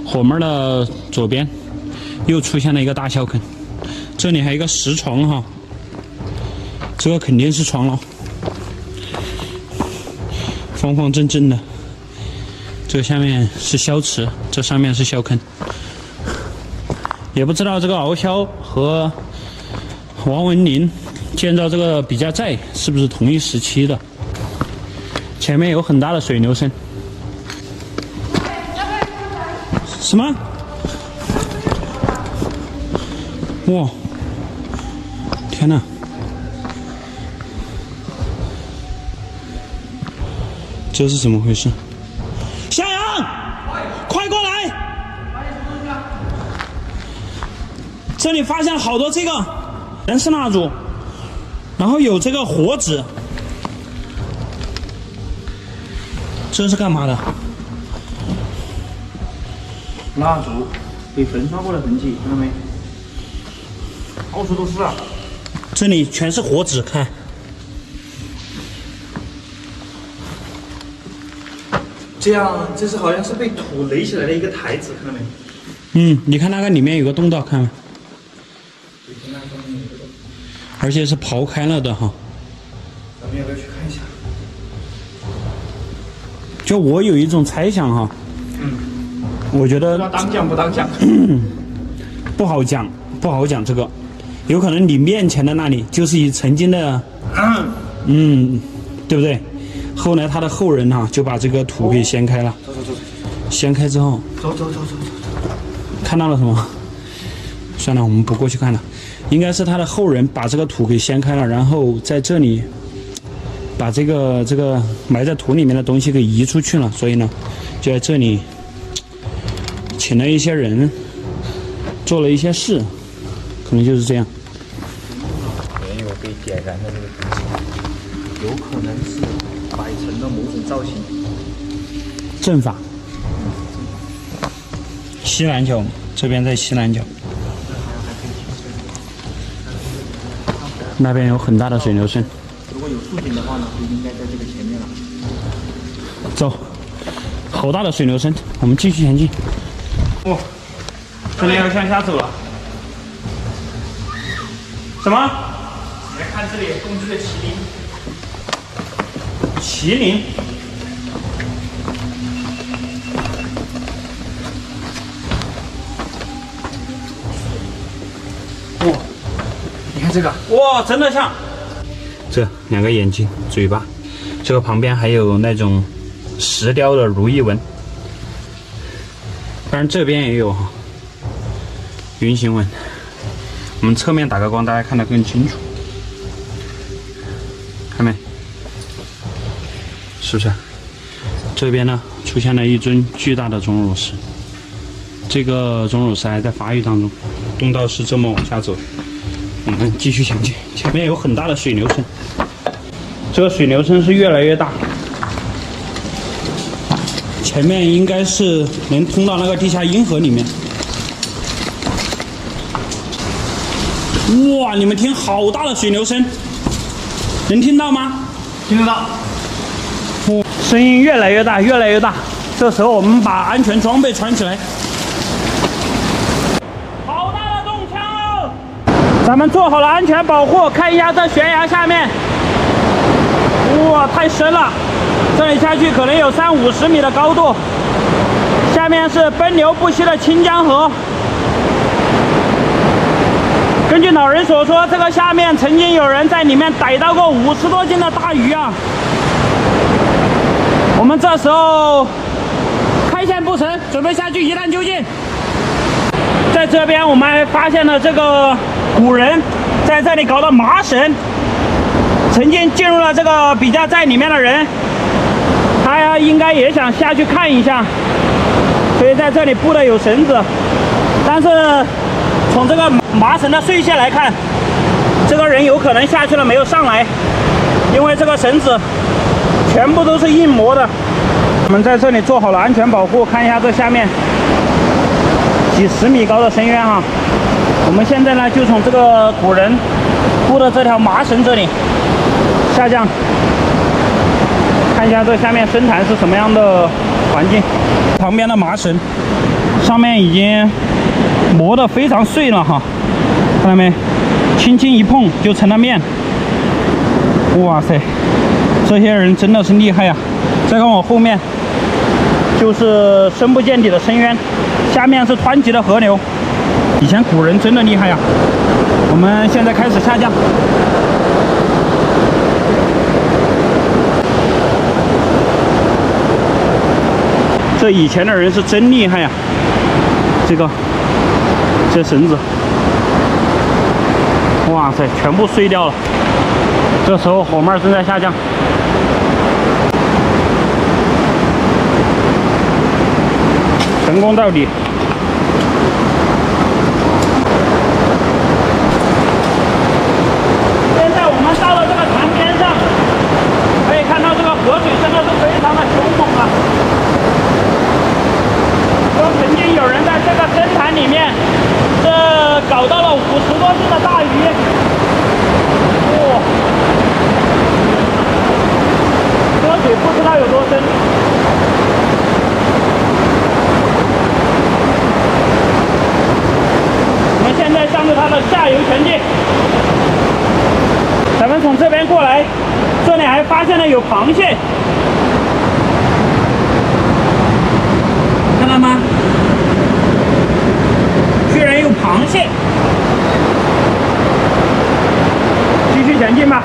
火门的左边又出现了一个大小坑，这里还有一个石床哈。这个肯定是床了，方方正正的。这下面是消池，这上面是消坑。也不知道这个敖枭和王文林建造这个笔架寨是不是同一时期的。前面有很大的水流声。什么？哇！天哪！这是怎么回事？向阳，快过来！这里发现了好多这个人是蜡烛，然后有这个火纸，这是干嘛的？蜡烛被焚烧过的痕迹，看到没？到处都是啊！这里全是火纸，看。这样，这是好像是被土垒起来的一个台子，看到没？你看那个里面有个洞道，看没？而且是刨开了的哈。咱们要不要去看一下？就我有一种猜想哈，我觉得当讲不当讲，不好讲，不好讲这个，有可能你面前的那里就是以曾经的，对不对？后来他的后人哈就把这个土给掀开了，走，掀开之后，走，看到了什么？算了，我们不过去看了，应该是他的后人把这个土给掀开了，然后在这里把这个埋在土里面的东西给移出去了，所以呢，就在这里请了一些人，做了一些事，可能就是这样。没有被点燃的这个东西，有可能是摆成了某种造型。阵法。西南角，这边在西南角，那边有很大的水流声。如果有竖井的话呢，就应该在这个前面了。走，好大的水流声，我们继续前进。哦，这里要向下走了。什么？来看这里攻击的麒麟。麒麟。哇，你看这个，哇，真的像。这两个眼睛、嘴巴，这个旁边还有那种石雕的如意纹。当然这边也有哈，云形纹。我们侧面打个光，大家看得更清楚。看没？是不是？这边呢出现了一尊巨大的钟乳石，这个钟乳石还在发育当中。洞道是这么往下走，我们继续前进。前面有很大的水流声，这个水流声是越来越大。前面应该是能通到那个地下阴河里面。哇，你们听，好大的水流声，能听到吗？听得到。声音越来越大，越来越大。这时候我们把安全装备穿起来。好大的洞腔哦！咱们做好了安全保护，看一下这悬崖下面，哇，太深了，这里下去可能有30-50米的高度，下面是奔流不息的清江河。根据老人所说，这个下面曾经有人在里面逮到过50多斤的大鱼啊。我们这时候开线不成，准备下去一探究竟。在这边我们还发现了这个古人在这里搞的麻绳，曾经进入了这个比较在里面的人，他应该也想下去看一下，所以在这里布的有绳子，但是从这个麻绳的碎屑来看，这个人有可能下去了没有上来，因为这个绳子全部都是硬磨的。我们在这里做好了安全保护，看一下这下面几10米高的深渊哈。我们现在呢就从这个古人布的这条麻绳这里下降，看一下这下面深潭是什么样的环境。旁边的麻绳上面已经磨得非常碎了哈，看到没？轻轻一碰就成了面。哇塞，这些人真的是厉害呀！再看我后面，就是深不见底的深渊，下面是湍急的河流。以前古人真的厉害呀！我们现在开始下降。这以前的人是真厉害呀！这绳子，哇塞，全部碎掉了。这时候火妹正在下降。成功到底。现在我们到了这个潭边上，可以看到这个河水真的是非常的凶猛啊！说曾经有人在这个深潭里面，搞到了50多斤的大鱼。哇！河水不知道有多深。我们现在向着它的下游前进。咱们从这边过来，这里还发现了有螃蟹，看到吗？居然有螃蟹！继续前进吧。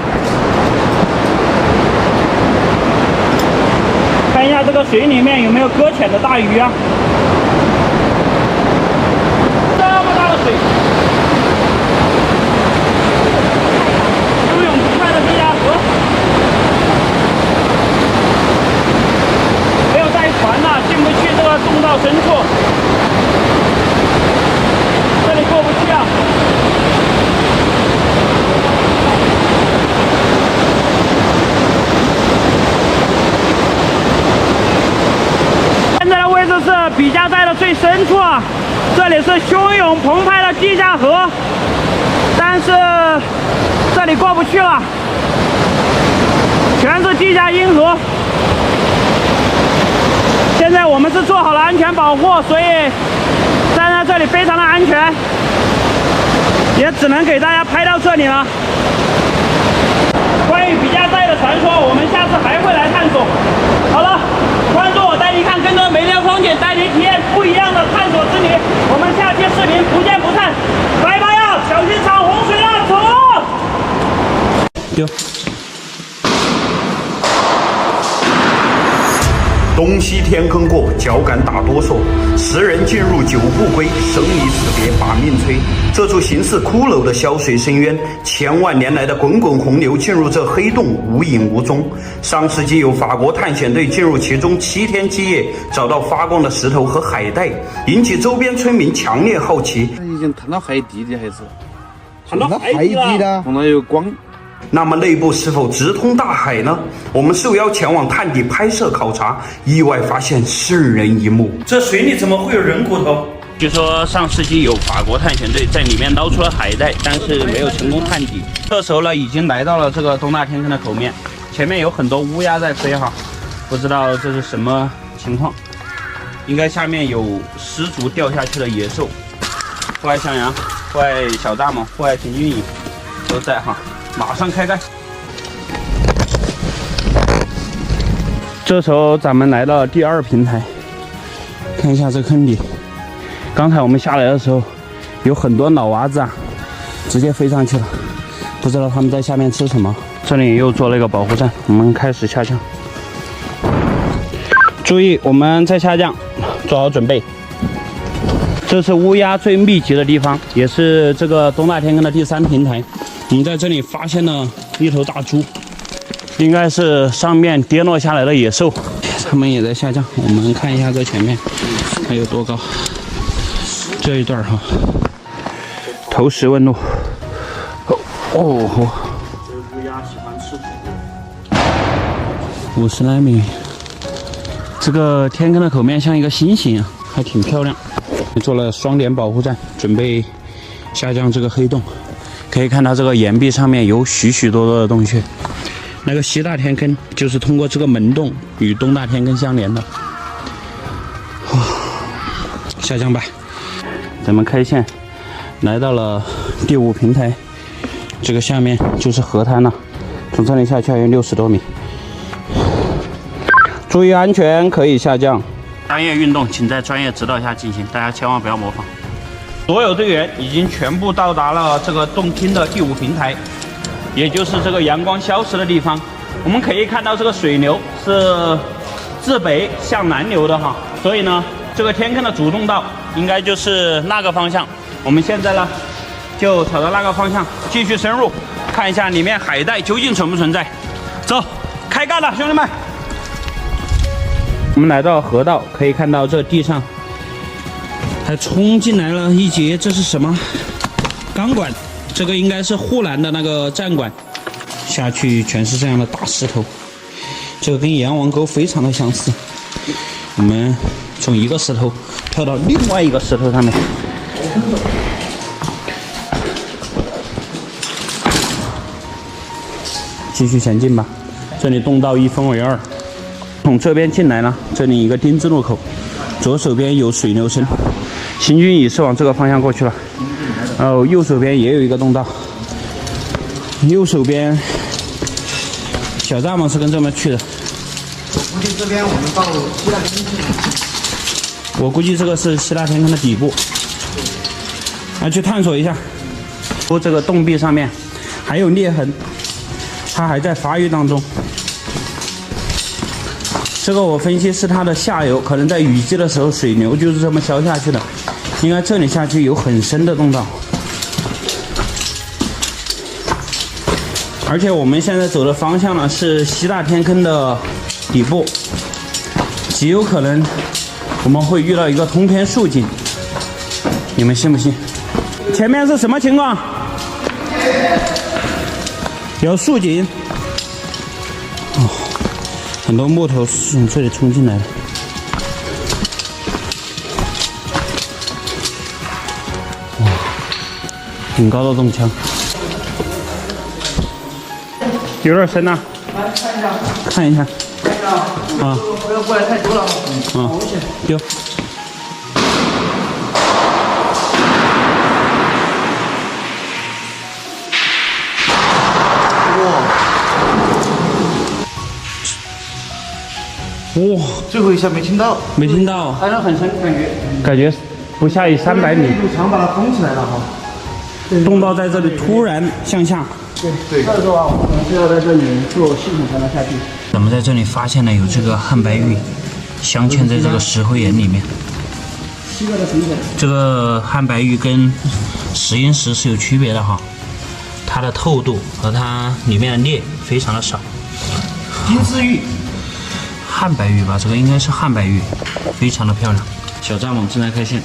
看一下这个水里面有没有搁浅的大鱼啊！这么大的水，游泳不快的毕加河，没有带船呐，进不去这个洞道深处，这里过不去啊！现在的位置是笔架带的最深处啊，这里是汹涌澎湃的地下河，但是这里过不去了，全是地下阴河。现在我们是做好了安全保护，所以站在这里非常的安全，也只能给大家拍到这里了。关于笔架带的传说，我们下次还会来探索。好了，关注我，带你看更多美丽的风景，带你体验不一样的探索之旅。我们下期视频不见不散，拜拜呀！小心闯洪水啊，走！丢。东西天坑过，脚感大多数。10人进入9不归，生离死别把命催。这处形似骷髅的小水深渊，千万年来的滚滚洪流进入这黑洞无影无踪。上世纪有法国探险队进入其中7天7夜，找到发光的石头和海带，引起周边村民强烈好奇。已经探到海底的还是？探到海底了，碰到有光。那么内部是否直通大海呢？我们受邀前往探底拍摄考察，意外发现瘆人一幕。这水里怎么会有人骨头？据说上世纪有法国探险队在里面捞出了海带，但是没有成功探底。这时候呢，已经来到了这个东大天坑的口面，前面有很多乌鸦在飞哈，不知道这是什么情况，应该下面有失足掉下去的野兽。快，向阳。户外小蚱蜢、户外平均蚁都在哈，马上开干。这时候咱们来到了第2平台，看一下这坑底。刚才我们下来的时候，有很多老娃子啊，直接飞上去了，不知道他们在下面吃什么。这里又做了一个保护站，我们开始下降。注意，我们在下降，做好准备。这是乌鸦最密集的地方，也是这个东大天坑的第3平台。我们在这里发现了一头大猪，应该是上面跌落下来的野兽，它们也在下降。我们看一下这前面还有多高，这一段哈，投石问路。哦，乌鸦喜欢吃土，50来米。这个天坑的口面像一个星星啊，还挺漂亮。做了双点保护站，准备下降这个黑洞。可以看到这个岩壁上面有许许多多的洞穴。那个西大天坑就是通过这个门洞与东大天坑相连的。下降吧，咱们开线来到了第5平台，这个下面就是河滩了。从这里下去还有60多米，注意安全，可以下降。专业运动请在专业指导下进行，大家千万不要模仿。所有队员已经全部到达了这个洞厅的第5平台，也就是这个阳光消失的地方。我们可以看到这个水流是自北向南流的哈，所以呢，这个天坑的主洞道应该就是那个方向。我们现在呢，就朝着那个方向继续深入，看一下里面海带究竟存不存在。走，开干了，兄弟们！我们来到河道，可以看到这地上还冲进来了一节，这是什么？钢管，这个应该是护栏的那个站管。下去全是这样的大石头，这个跟阎王沟非常的相似。我们从一个石头跳到另外一个石头上面。继续前进吧，这里洞道一分为2。从这边进来呢，这里一个丁字路口，左手边有水流声，行军蚁是往这个方向过去了。然后右手边也有一个洞道，右手边小蚱蜢是跟这么去的。估计这边我们到西大天坑。我估计这个是西大天坑的底部，来去探索一下。这个洞壁上面还有裂痕，它还在发育当中。这个我分析是它的下游，可能在雨季的时候水流就是这么消下去的，应该这里下去有很深的洞道。而且我们现在走的方向呢是西大天坑的底部，极有可能我们会遇到一个通天竖井，你们信不信？前面是什么情况？有竖井。哦，很多木头是从这里冲进来的。哇，挺高的洞墙。有点深呐，来看一下，看一下，啊，不要过来太多了，危险。有。哇，最后一下没听到，没听到，还是很深，感觉不下于300米。一堵墙把它封起来了哈。洞道在这里突然向下。对，这时候啊，我们可能是要在这里做系统才能下去。咱们在这里发现了有这个汉白玉镶嵌在这个石灰岩里面。这个汉白玉跟石英石是有区别的哈，它的透度和它里面的裂非常的少。金丝玉，汉白玉吧，这个应该是汉白玉，非常的漂亮。小蚱蜢正在开线，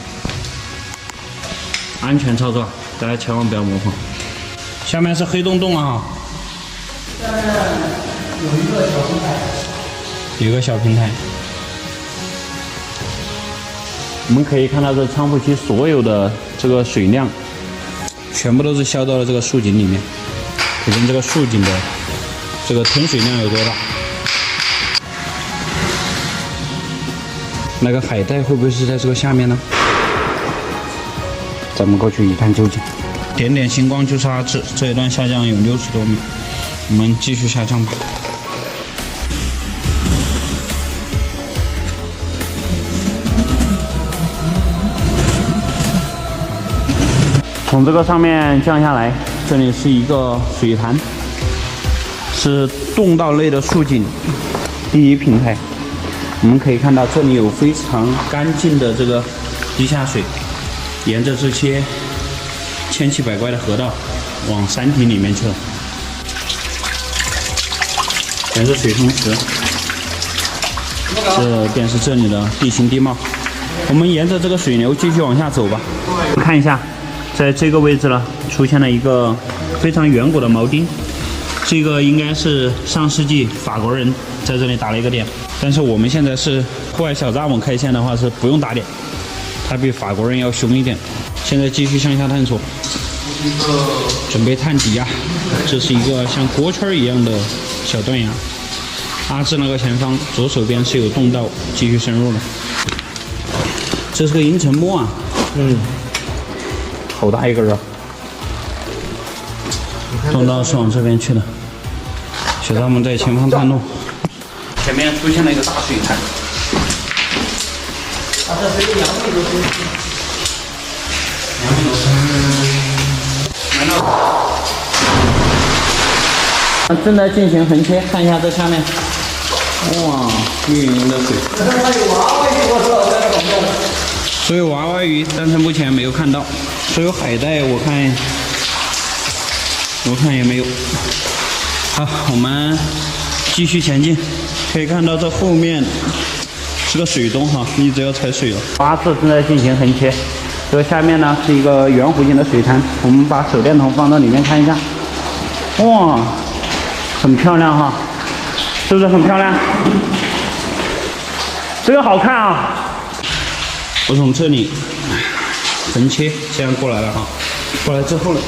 安全操作，大家千万不要模仿。下面是黑洞洞啊，下面有一个小平台，有一个小平台。我们可以看到这仓库区所有的这个水量，全部都是消到了这个竖井里面，可见这个竖井的这个吞水量有多大。那个海带会不会是在这个下面呢？咱们过去一探究竟。点点星光就是阿志，这一段下降有60多米，我们继续下降吧。从这个上面降下来，这里是一个水潭，是洞道类的竖井第一平台。我们可以看到这里有非常干净的这个地下水，沿着这些千奇百怪的河道往山体里面去了。全是水松石，这便是这里的地形地貌。我们沿着这个水流继续往下走吧。看一下，在这个位置呢，出现了一个非常远古的锚钉。这个应该是上世纪法国人在这里打了一个点，但是我们现在是户外小蚱蜢开线的话是不用打点，它比法国人要凶一点。现在继续向下探索，准备探底啊！这是一个像锅圈一样的小断崖。阿志那个前方左手边是有洞道，继续深入了。这是个银沉木啊，好大一根啊！洞道是往这边去的，小蚱蜢在前方探路。前面出现了一个大水潭。这是2米多深。2米多深。难道？正在进行横切，看一下这下面。哇，绿莹莹的水。所有娃娃鱼，但是目前没有看到。所有海带，我看也没有。好，我们继续前进。可以看到这后面是个水洞哈，一直要踩水了。阿志正在进行横切，这个下面呢是一个圆弧形的水潭，我们把手电筒放到里面看一下。哇，很漂亮哈，是不是很漂亮？这个好看啊！我从这里横切，这样过来了哈。过来之后呢？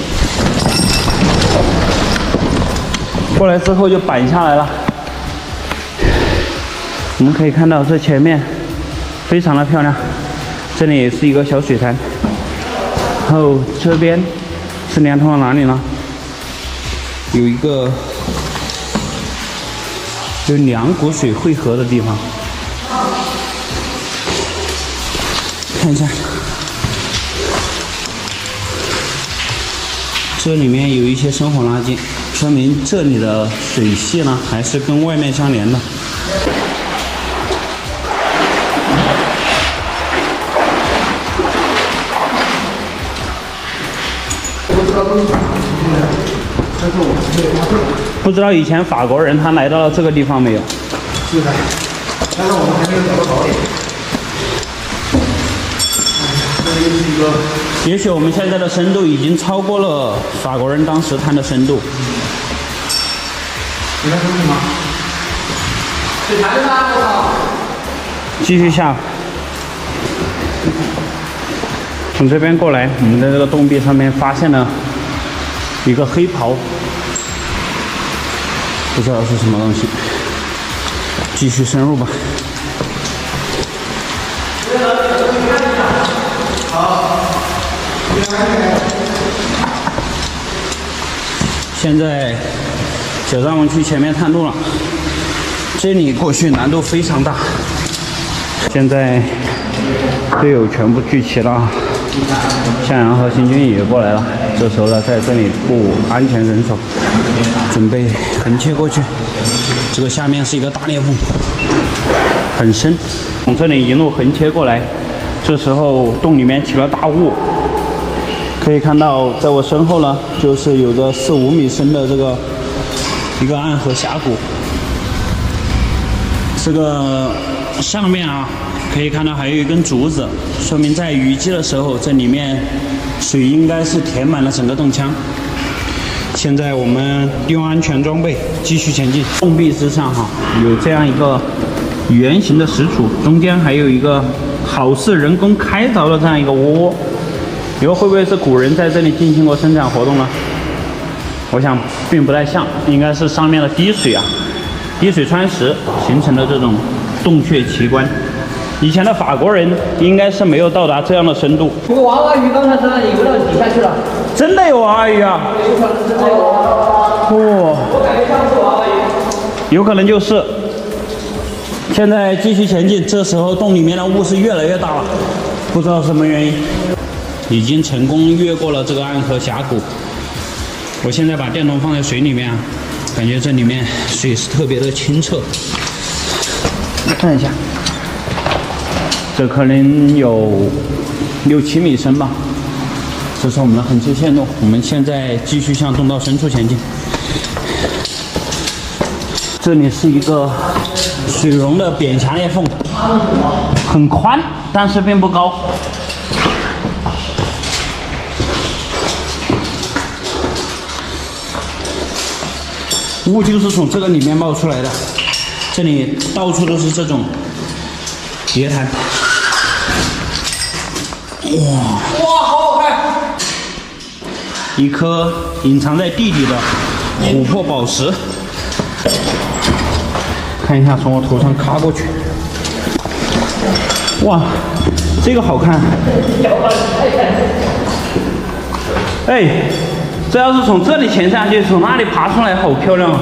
过来之后就板下来了。我们可以看到这前面非常的漂亮，这里也是一个小水潭，然后这边是连通到哪里呢？有一个有2股水汇合的地方，看一下，这里面有一些生活垃圾，说明这里的水系呢还是跟外面相连的。不知道以前法国人他来到了这个地方没有？是的，但是我们还没有找到宝点。这里是一个，也许我们现在的深度已经超过了法国人当时探的深度。你看东西吗？水潭的大，我操！继续下。从这边过来，我们在这个洞壁上面发现了一个黑袍，不知道是什么东西。继续深入吧。现在小蚱蜢去前面探路了，这里过去难度非常大。现在队友全部聚齐了，向阳和新军也过来了。这时候呢，在这里布安全人手，准备横切过去。这个下面是一个大裂缝，很深。从这里一路横切过来，这时候洞里面起了大雾。可以看到，在我身后呢，就是有着4、5米深的这个一个暗河峡谷。这个上面啊，可以看到还有一根竹子，说明在雨季的时候，这里面水应该是填满了整个洞腔。现在我们用安全装备继续前进。洞壁之上哈，有这样一个圆形的石柱，中间还有一个好似人工开凿的这样一个窝。你说会不会是古人在这里进行过生产活动呢？我想并不太像，应该是上面的滴水啊，滴水穿石形成的这种洞穴奇观。以前的法国人应该是没有到达这样的深度。这个娃娃鱼刚才是游到底下去了，真的有娃娃鱼啊！有可能是真的有娃娃鱼。我感觉像是娃娃鱼。有可能就是。现在继续前进，这时候洞里面的雾是越来越大了，不知道什么原因。已经成功越过了这个暗河峡谷。我现在把电筒放在水里面啊，感觉这里面水是特别的清澈。看一下，这可能有6、7米深吧。这是我们的横切线路，我们现在继续向洞道深处前进。这里是一个水溶的扁狭裂缝，很宽，但是并不高。雾就是从这个里面冒出来的，这里到处都是这种叠潭。哇，好好看！一颗隐藏在地底的琥珀宝石。看一下，从我头上卡过去。哇，这个好看。哎，这要是从这里潜下去，从那里爬出来，好漂亮啊！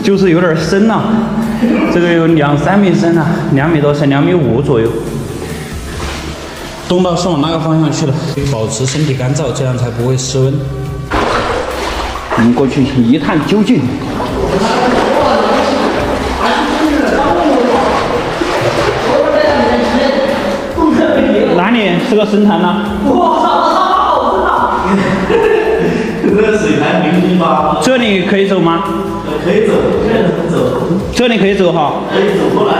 就是有点深啊，这个有2、3米深啊，2米多深，2.5米左右。洞道是往那个方向去的，保持身体干燥，这样才不会失温。我们过去一探究竟。哪里是个深潭呢？我操，好深啊！这个水潭0.08。这里可以走吗？可以走，可以走。这里可以走哈？可以走过来。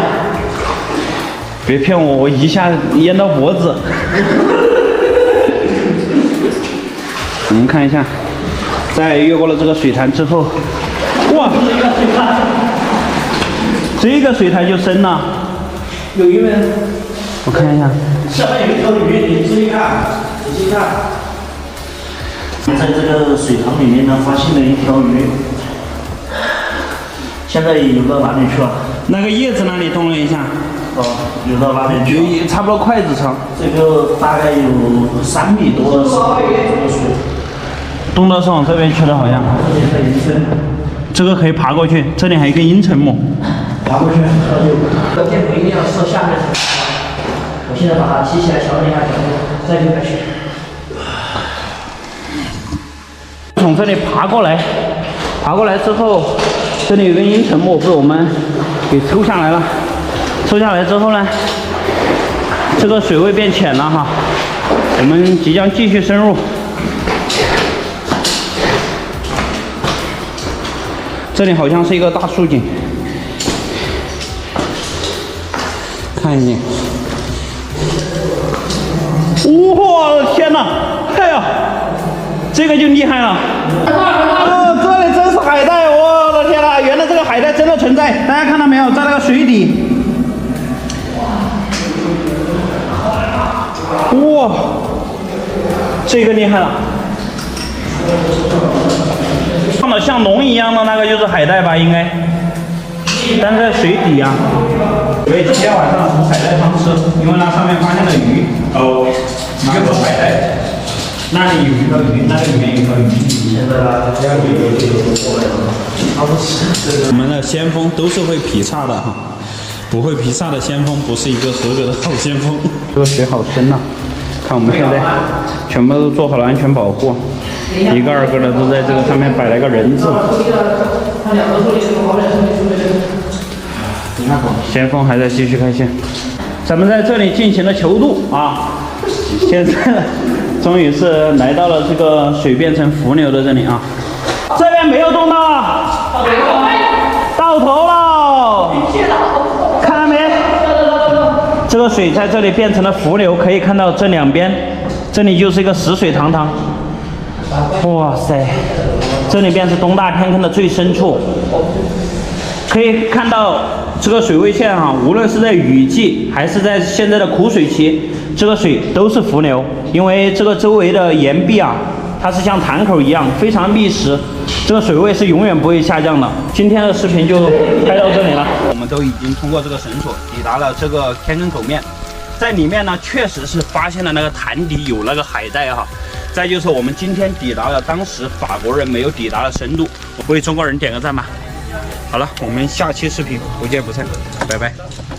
别骗我，我一下淹到脖子。我们看一下。在越过了这个水潭之后，哇，这个水潭就深了。有鱼没？我看一下。下面有一条鱼，你注意看，仔细看。在这个水塘里面呢，发现了一条鱼。现在游到哪里去了？那个叶子那里动了一下。哦，游到哪里去了？也差不多筷子长。这个大概有3米多的深度，这个水。洞道是往这边去的，好像。这个可以爬过去，这里还有一个阴沉木。爬过去，这电瓶一定要设下面。我现在把它提起来，调整一下角度，再就下去。从这里爬过来，爬过来之后，这里有个阴沉木被我们给抽下来了。抽下来之后呢，这个水位变浅了哈，我们即将继续深入。这里好像是一个大竖井，看一眼。哇，天哪！哎呀，这个就厉害了。这里真是海带，我的天哪！原来这个海带真的存在，大家看到没有？在那个水底。哇，这个厉害了。放的像龙一样的那个就是海带吧，应该，但是在水底啊。所以今天晚上煮海带汤吃，因为那上面发现了鱼，鱼和海带。那里有一条鱼，那个里面有一条鱼。现在呢，这样鱼就过来了。我们的先锋都是会劈叉的哈，不会劈叉的先锋不是一个合格的好先锋。这个水好深呐，看我们现在全部都做好了安全保护。一个二个的都在这个上面摆了个人字。先锋还在继续开线，咱们在这里进行了求渡啊！现在终于是来到了这个水变成伏流的这里啊！这边没有洞道了，到头了，看到没？这个水在这里变成了伏流，可以看到这两边，这里就是一个死水堂堂。哇塞，这里便是东大天坑的最深处，可以看到这个水位线哈，无论是在雨季还是在现在的枯水期，这个水都是伏流，因为这个周围的岩壁啊它是像潭口一样非常密实，这个水位是永远不会下降的。今天的视频就拍到这里了，我们都已经通过这个绳索抵达了这个天坑口面，在里面呢确实是发现了那个潭底有那个海带哈。再就是我们今天抵达了当时法国人没有抵达的深度，为中国人点个赞吧。好了，我们下期视频不见不散，拜拜。